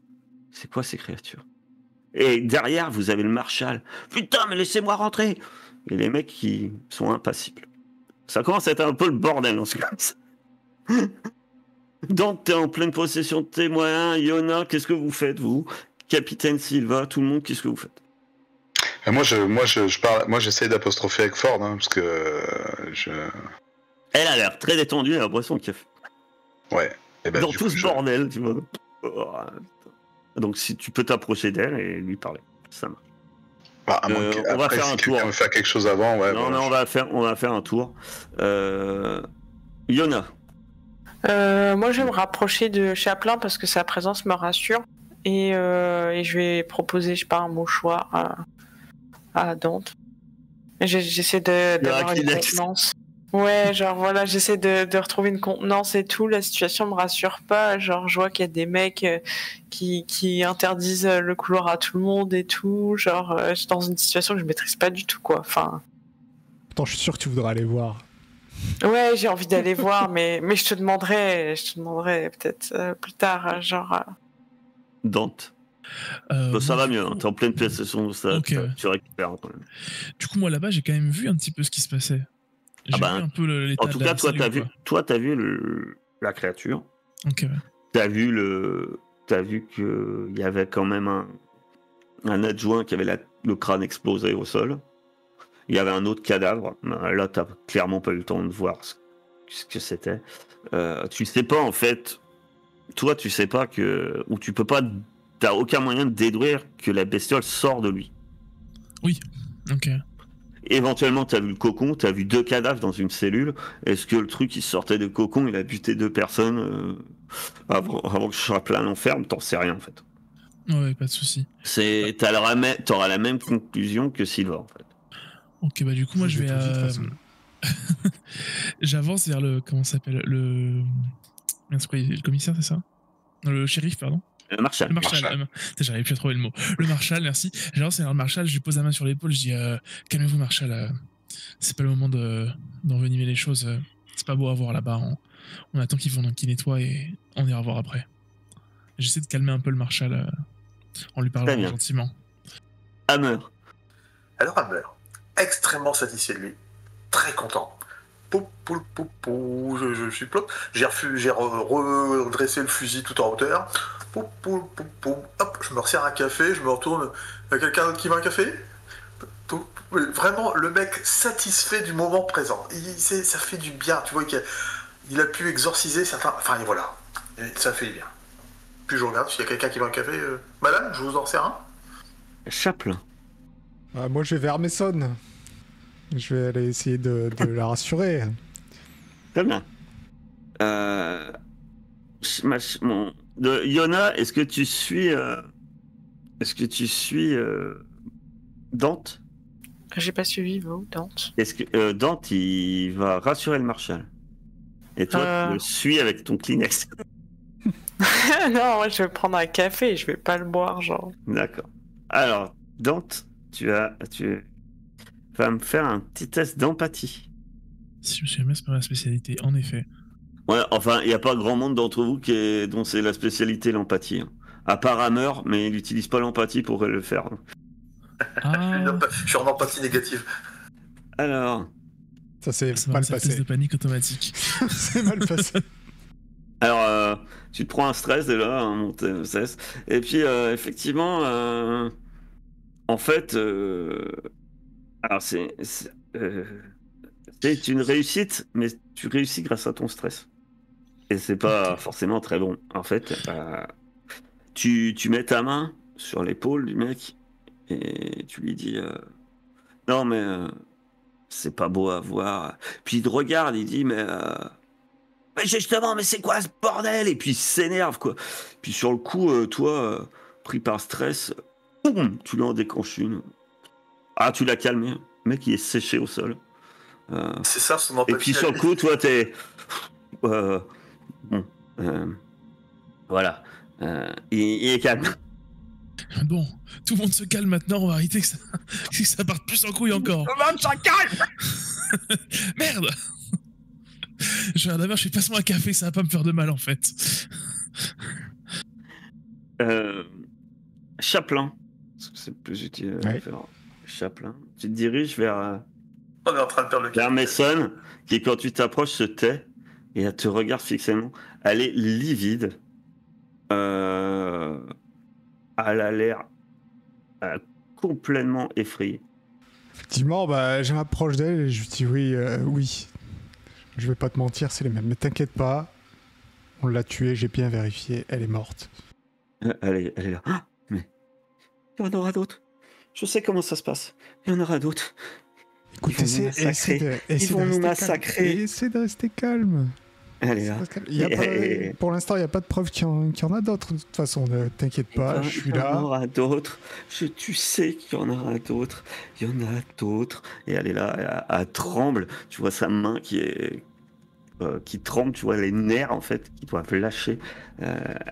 S1: c'est quoi ces créatures? Et derrière, vous avez le Marshal. Putain, mais laissez-moi rentrer! Et les mecs qui sont impassibles. Ça commence à être un peu le bordel en ce cas. Donc, t'es en pleine possession de tes moyens. Yona, qu'est-ce que vous faites, vous? Capitaine Silva, tout le monde, qu'est-ce que vous faites?
S5: Je parle, moi j'essaie d'apostropher avec Ford, hein, parce que
S1: Elle a l'air très détendue, elle a l'impression qu'elle fait.
S5: Ouais. Et ben,
S1: Dans
S5: du
S1: tout
S5: coup,
S1: ce bordel, tu vois. Oh, donc, si tu peux t'approcher d'elle et lui parler, ça marche.
S5: Bah,
S1: on va
S5: après,
S1: faire
S5: si
S1: un tour.
S5: quelqu'un veut faire quelque chose avant, ouais.
S1: Non,
S5: voilà,
S1: non, on va faire un tour. Yona.
S2: Moi, je vais me rapprocher de Chaplin parce que sa présence me rassure. Et je vais proposer, je sais pas, un mouchoir à Dante. J'essaie d'avoir une contenance. Ouais, genre voilà, j'essaie de retrouver une contenance et tout. La situation me rassure pas. Genre, je vois qu'il y a des mecs qui interdisent le couloir à tout le monde et tout. Genre, je suis dans une situation que je maîtrise pas du tout, quoi. Enfin.
S4: Attends, je suis sûr que tu voudras aller voir.
S2: Ouais, j'ai envie d'aller voir, mais je te demanderai peut-être plus tard, genre.
S1: Dante. Ça va mieux, hein. T'es en pleine possession, ça, okay. Tu récupères quand même.
S6: Du coup, moi là-bas, j'ai quand même vu un petit peu ce qui se passait. J'ai vu un peu l'état
S1: en tout cas,
S6: cellule,
S1: t'as vu la créature.
S6: Ok.
S1: T'as vu qu'il y avait quand même un adjoint qui avait le crâne explosé au sol. Il y avait un autre cadavre. Là, t'as clairement pas eu le temps de voir ce que c'était. Tu sais pas, en fait. Toi, tu sais pas que. Ou tu peux pas. T'as aucun moyen de déduire que la bestiole sort de lui.
S6: Oui. Ok.
S1: Éventuellement, t'as vu le cocon, t'as vu 2 cadavres dans une cellule. Est-ce que le truc qui sortait de cocon, il a buté 2 personnes avant que Chaplin l'enferme? T'en sais rien, en fait.
S6: Ouais, pas de souci.
S1: T'auras la même conclusion que Silva, en fait.
S6: Ok, bah du coup, moi, je vais... J'avance vers le... Comment ça s'appelle? C'est quoi, le commissaire, c'est ça? Non, le shérif, pardon.
S1: Le Marshal.
S6: J'arrive plus à trouver le mot. Le Marshal, merci. J'avance vers le Marshal, je lui pose la main sur l'épaule, je dis calmez-vous, Marshal. C'est pas le moment d'envenimer les choses. C'est pas beau à voir là-bas. On attend qu'ils nettoient et on ira voir après. J'essaie de calmer un peu le Marshal en lui parlant gentiment.
S1: Hammer.
S3: Alors Hammer, extrêmement satisfait de lui, très content. Je suis plop. J'ai redressé le fusil tout en hauteur. Hop, je me resserre un café, je me retourne. Il y a quelqu'un d'autre qui veut un café? Vraiment, le mec satisfait du moment présent. Ça fait du bien. Tu vois qu'il a pu exorciser certains. Enfin, voilà. Ça fait du bien. Puis je regarde s'il y a quelqu'un qui veut un café. Madame, je vous en sers un?
S1: Chaplin.
S4: Moi, je vais vers Mason. Je vais aller essayer de la rassurer.
S1: Très bien. Yona, est-ce que tu suis Dante?
S2: J'ai pas suivi vous, Dante.
S1: Est-ce que Dante, il va rassurer le Marshal? Et toi, tu le suis avec ton Kleenex?
S2: Non, moi je vais prendre un café, je vais pas le boire, genre.
S1: D'accord. Alors, Dante, tu vas me faire un petit test d'empathie.
S6: Si je me souviens bien, c'est pas ma spécialité, en effet.
S1: Ouais, enfin, il n'y a pas grand monde d'entre vous dont c'est la spécialité, l'empathie. Hein. À part Hammer, mais il n'utilise pas l'empathie pour le faire.
S3: Je suis en empathie négative.
S1: Alors...
S4: Ça c'est mal passé.
S6: Test de panique automatique.
S4: C'est mal passé.
S1: Alors, tu te prends un stress déjà, un stress. Et puis, effectivement, en fait... Alors, c'est une réussite, mais tu réussis grâce à ton stress. Et c'est pas forcément très bon. En fait, tu mets ta main sur l'épaule du mec et tu lui dis non, mais c'est pas beau à voir. Puis il te regarde, il dit mais justement, mais c'est quoi ce bordel? Et puis il s'énerve, quoi. Puis sur le coup, toi, pris par stress, boum, tu lui en déclenches une. Ah, tu l'as calmé. Le mec, il est séché au sol.
S3: C'est ça, son empathie.
S1: Et puis sur le coup, toi, t'es... bon. Voilà. Il est calme.
S6: Bon, tout le monde se calme maintenant, on va arrêter que ça parte plus en couille encore.
S1: Tout le monde se calme.
S6: Merde. D'abord, je fais passe-moi un café, ça va pas me faire de mal en fait.
S1: Chaplin. C'est plus utile à
S4: Ouais.
S1: faire. Chaplin. Tu te diriges vers
S3: On est en train de faire le
S1: Mason, qui quand tu t'approches se tait et elle te regarde fixement. Elle est livide. Elle a l'air complètement effrayée.
S4: Effectivement, bah, je m'approche d'elle et je lui dis oui. Je vais pas te mentir, c'est les mêmes. Mais t'inquiète pas, on l'a tuée, j'ai bien vérifié, elle est morte.
S1: Elle est là. Ah, mais il y en aura d'autres. Je sais comment ça se passe. Il y en aura d'autres.
S4: Écoute,
S1: Ils vont nous massacrer. Ils vont nous massacrer.
S4: Essaie de rester calme.
S1: Elle est là.
S4: Pour l'instant, il n'y a pas de preuve qu'il y en a d'autres. De toute façon, ne t'inquiète pas, je suis
S1: Il y en
S4: là.
S1: aura d'autres. Tu sais qu'il y en aura d'autres. Il y en a d'autres. Et elle est là, elle tremble. Tu vois sa main qui tremble. Tu vois les nerfs, en fait, qui doivent lâcher.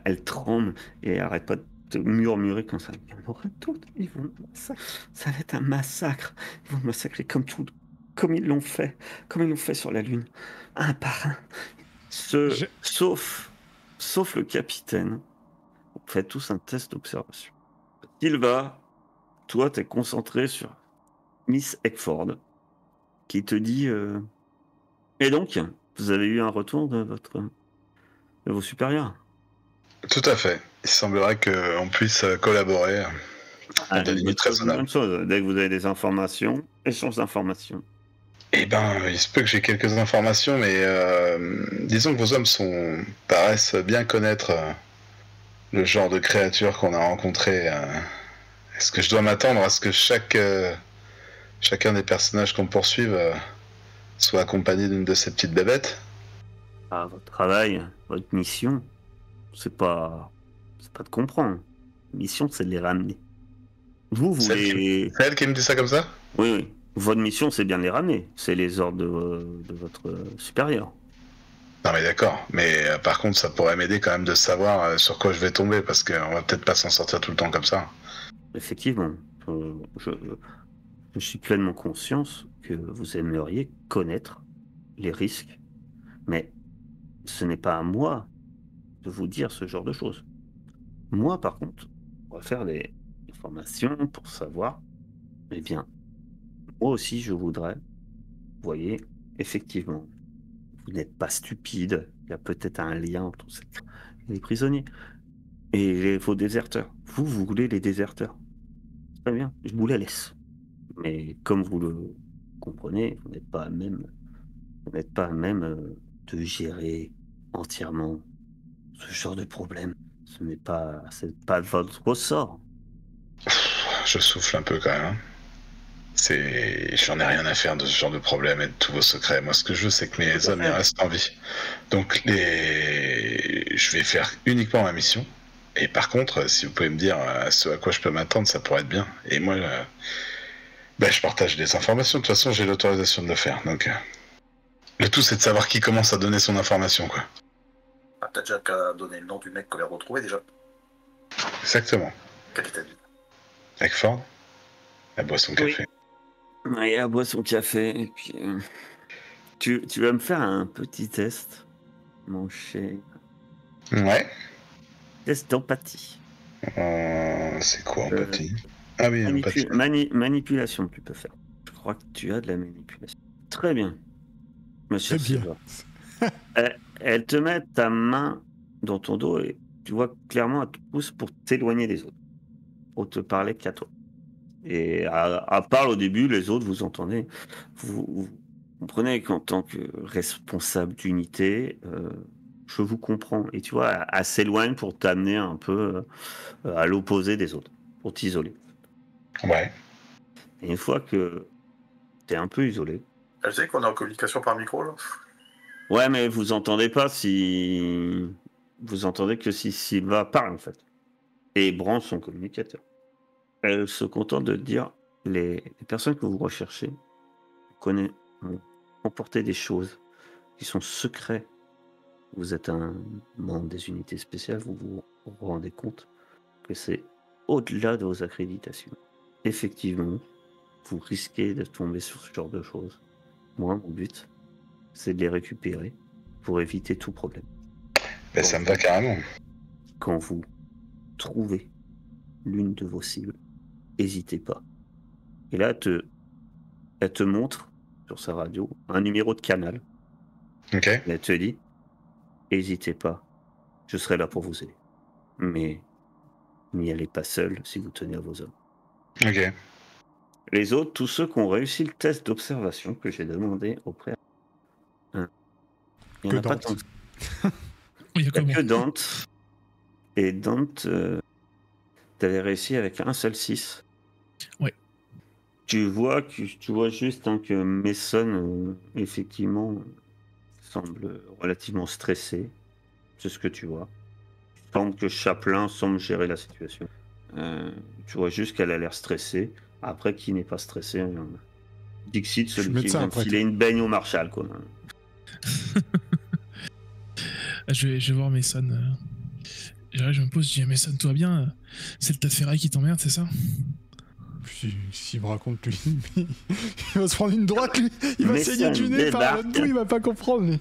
S1: Elle tremble et elle arrête pas de murmurer comme ça. Il y en aura d'autres. Ils vont nous massacrer. Ça va être un massacre. Ils vont nous massacrer comme ils l'ont fait. Comme ils l'ont fait sur la Lune. Un par un. Sauf le capitaine. On fait tous un test d'observation. Sylva, toi, t'es concentré sur Miss Eckford, qui te dit Et donc, vous avez eu un retour de vos supérieurs?
S5: Tout à fait. Il semblerait qu'on puisse collaborer à des limites raisonnables.
S1: Même chose. Dès que vous avez des informations, échange d'informations.
S5: Eh ben, il se peut que j'ai quelques informations, mais disons que vos hommes paraissent bien connaître le genre de créature qu'on a rencontré. Est-ce que je dois m'attendre à ce que chacun des personnages qu'on poursuive soit accompagné d'une de ces petites bébêtes?
S1: Votre travail, votre mission, c'est pas de comprendre. La mission, c'est de les ramener. Vous voulez...
S5: C'est elle qui me dit ça comme ça?
S1: Oui. Votre mission, c'est bien de les ramener. C'est les ordres de votre supérieur.
S5: Non mais d'accord, mais par contre ça pourrait m'aider quand même de savoir sur quoi je vais tomber, parce qu'on va peut-être pas s'en sortir tout le temps comme ça.
S1: Effectivement, je suis pleinement conscient que vous aimeriez connaître les risques, mais ce n'est pas à moi de vous dire ce genre de choses. Moi, par contre, on va faire des formations pour savoir, eh bien, moi aussi je voudrais, vous voyez, effectivement, vous n'êtes pas stupide, il y a peut-être un lien entre les prisonniers et vos déserteurs. Vous voulez les déserteurs. Très bien, je vous les laisse. Mais comme vous le comprenez, vous n'êtes pas à même de gérer entièrement ce genre de problème. C'est pas votre ressort.
S5: Je souffle un peu quand même. J'en ai rien à faire de ce genre de problème et de tous vos secrets. Moi, ce que je veux, c'est que mes hommes ils restent en vie. Donc, je vais faire uniquement ma mission. Et par contre, si vous pouvez me dire ce à quoi je peux m'attendre, ça pourrait être bien. Et moi, je partage des informations. De toute façon, j'ai l'autorisation de le faire. Donc, le tout, c'est de savoir qui commence à donner son information, quoi.
S3: Ah, t'as déjà qu'à donner le nom du mec qu'on a retrouvé déjà.
S5: Exactement.
S3: Capitaine.
S5: Eckford, la boisson café.
S1: Oui, elle boit son café. Et puis, tu vas me faire un petit test, mon cher.
S5: Ouais.
S1: Test d'empathie.
S5: C'est quoi empathie? Ah oui, empathie.
S1: Manipulation, tu peux faire. Je crois que tu as de la manipulation. Très bien. Monsieur Silva. Elle te met ta main dans ton dos et tu vois clairement elle te pousse pour t'éloigner des autres. Pour te parler qu'à toi. Et à part au début, les autres, vous entendez. Vous comprenez qu'en tant que responsable d'unité, je vous comprends. Et tu vois, elle s'éloigne pour t'amener un peu à l'opposé des autres, pour t'isoler.
S5: Ouais.
S1: Et une fois que t'es un peu isolé.
S3: Elle sait qu'on est en communication par micro, là?
S1: Ouais, mais vous entendez pas si... Vous entendez que si Sylva parle, en fait. Et branche son communicateur. Elle se contente de dire les personnes que vous recherchez ont emporté des choses qui sont secrets. Vous êtes un membre des unités spéciales, vous vous vous vous rendez compte que c'est au-delà de vos accréditations. Effectivement, vous risquez de tomber sur ce genre de choses. Moi, mon but, c'est de les récupérer pour éviter tout problème.
S5: Mais ça me va carrément.
S1: Quand vous trouvez l'une de vos cibles, n'hésitez pas. Et là, elle te montre sur sa radio un numéro de canal.
S5: Ok.
S1: Et elle te dit, n'hésitez pas, je serai là pour vous aider. Mais n'y allez pas seul si vous tenez à vos hommes.
S5: Ok.
S1: Les autres, tous ceux qui ont réussi le test d'observation que j'ai demandé au préalable. Il n'y en a pas tant que ça.
S6: Il y a
S1: Il n'y a
S6: comment
S1: que Dante. Et Dante, t'avais réussi avec un seul 6.
S6: Ouais.
S1: Tu vois juste que Mason, effectivement, semble relativement stressé. C'est ce que tu vois. Il semble que Chaplin semble gérer la situation. Tu vois juste qu'elle a l'air stressée. Après, qui n'est pas stressé Dixit, celui qui vient de filer une baigne au Marshall, quoi.
S6: Je vais voir Mason. Je me pose, je dis Mason, toi bien c'est le tas de ferraille qui t'emmerde, c'est ça?
S4: S'il me raconte lui, il va se prendre une droite, lui. Il va saigner du nez par l'autre bout, il va pas comprendre, lui.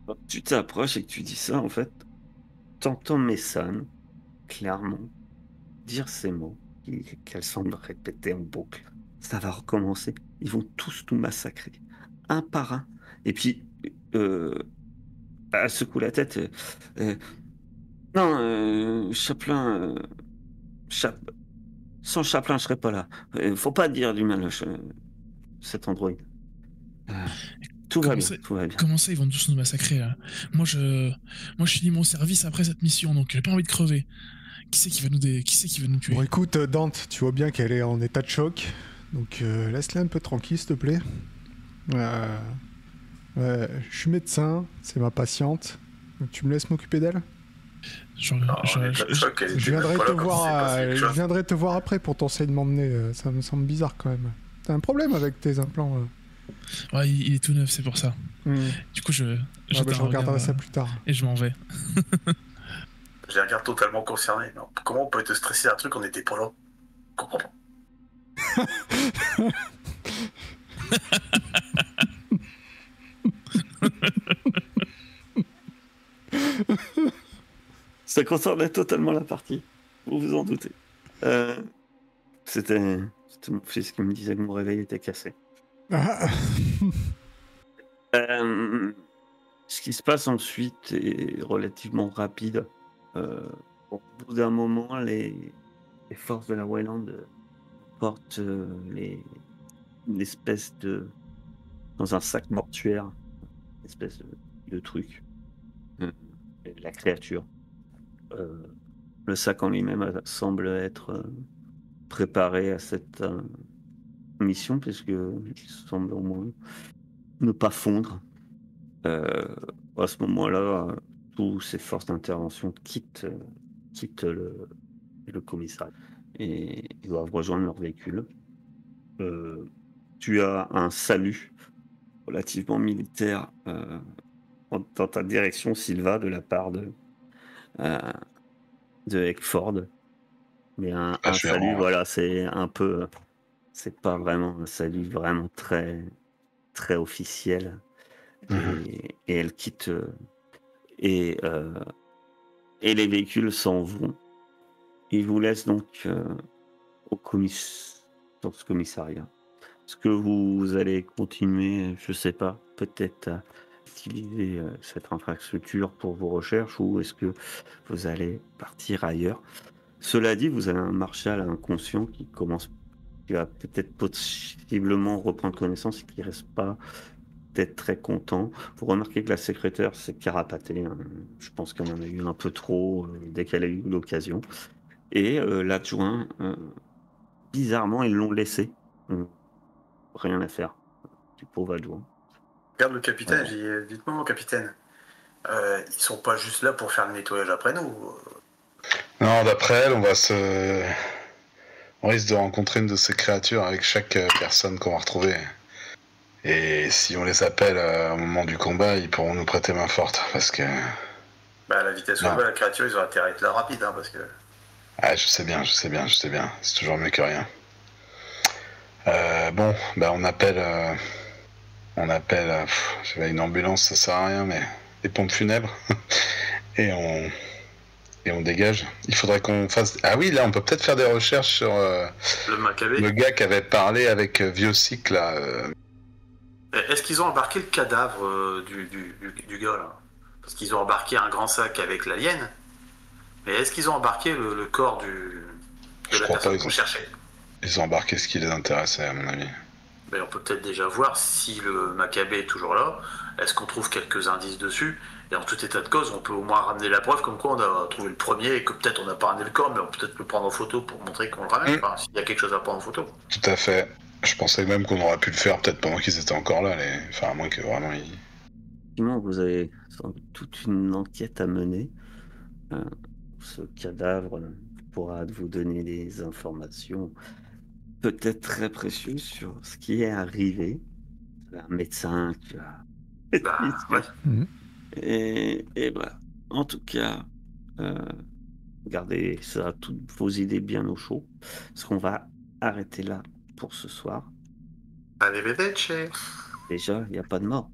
S1: Quand tu t'approches et que tu dis ça, en fait, t'entends Mason, clairement, dire ces mots qu'elle semble répéter en boucle. Ça va recommencer. Ils vont tous nous massacrer, un par un. Et puis, elle secoue la tête. Non, Chaplin... Sans Chaplin, je serais pas là. Faut pas dire du mal cet androïde. Tout va bien.
S6: Comment ça, ils vont tous nous massacrer, là? Moi, je finis mon service après cette mission, donc j'ai pas envie de crever. Qui c'est qui va nous tuer?
S4: Bon, écoute, Dante, tu vois bien qu'elle est en état de choc. Donc, laisse-la un peu tranquille, s'il te plaît. Je suis médecin, c'est ma patiente. Donc, tu me laisses m'occuper d'elle? Je viendrai te voir après pour t'enseigner de m'emmener. Ça me semble bizarre quand même. T'as un problème avec tes implants?
S6: Ouais, il est tout neuf, c'est pour ça. Du coup, je
S4: regarderai ça plus tard.
S6: Et je m'en vais.
S3: Je les regarde totalement concernés. Non. Comment on peut être stressé d'un truc qu'on n'était pas là? Je comprends pas.
S1: Ça concernait totalement la partie. Vous vous en doutez. C'était mon fils qui me disait que mon réveil était cassé. Ce qui se passe ensuite est relativement rapide. Au bout d'un moment, les forces de la Wayland portent l'espèce de... dans un sac mortuaire, une espèce de truc. La créature. Le sac en lui-même semble être préparé à cette mission, puisqu'il semble au moins ne pas fondre. À ce moment-là, tous ces forces d'intervention quittent le commissariat et ils doivent rejoindre leur véhicule. Tu as un salut relativement militaire dans ta direction, Silva, de la part de Eckford. Mais un salut, voilà, c'est un peu... C'est pas vraiment un salut vraiment très, très officiel. Et elle quitte... Et les véhicules s'en vont. Ils vous laissent donc dans ce commissariat. Est-ce que vous allez continuer, je sais pas, peut-être à utiliser cette infrastructure pour vos recherches, ou est-ce que vous allez partir ailleurs? Cela dit, vous avez un Marshall inconscient qui va peut-être possiblement reprendre connaissance et qui reste pas peut-être très content. Vous remarquez que la secrétaire s'est carapatée. Je pense qu'elle en a eu un peu trop dès qu'elle a eu l'occasion. Et l'adjoint, bizarrement, ils l'ont laissé. Rien à faire, du pauvre adjoint.
S3: Regarde le capitaine, j'ai dit, dites-moi mon capitaine, ils sont pas juste là pour faire le nettoyage après nous.
S5: Non, d'après elle, on risque de rencontrer une de ces créatures avec chaque personne qu'on va retrouver. Et si on les appelle au moment du combat, ils pourront nous prêter main forte, parce que
S3: Bah, la vitesse où
S5: Non.
S3: elle va, la créature, ils ont intérêt à être là rapide, hein, parce que.
S5: Ah, je sais bien. C'est toujours mieux que rien. Bon, bah on appelle. J'avais une ambulance, ça sert à rien, mais des pompes funèbres. et on dégage. Il faudrait qu'on fasse. Ah oui, là, on peut peut-être faire des recherches sur
S3: Le Maccabée.
S5: le gars qui avait parlé avec Viosic, là.
S3: Est-ce qu'ils ont embarqué le cadavre du gars, là? Parce qu'ils ont embarqué un grand sac avec l'alien. Mais est-ce qu'ils ont embarqué le corps de
S5: Je
S3: la
S5: crois
S3: personne
S5: pas,
S3: qu'on cherchait?
S5: Ils ont embarqué ce qui les intéressait, à mon avis.
S3: Mais on peut peut-être déjà voir si le Maccabée est toujours là. Est-ce qu'on trouve quelques indices dessus? Et en tout état de cause, on peut au moins ramener la preuve comme quoi on a trouvé le premier et que peut-être on n'a pas ramené le corps, mais on peut peut-être le prendre en photo pour montrer qu'on le ramène. Enfin, s'il y a quelque chose à prendre en photo.
S5: Tout à fait. Je pensais même qu'on aurait pu le faire peut-être pendant qu'ils étaient encore là. Enfin, à moins que vraiment ils...
S1: Effectivement, vous avez sans doute toute une enquête à mener. Ce cadavre pourra vous donner des informations peut-être très précieuses sur ce qui est arrivé. Un médecin qui a...
S3: Bah, ouais.
S1: Et voilà. En tout cas, gardez ça, toutes vos idées bien au chaud. Parce qu'on va arrêter là pour ce soir.
S3: Arrivederci.
S1: Déjà, il n'y a pas de mort.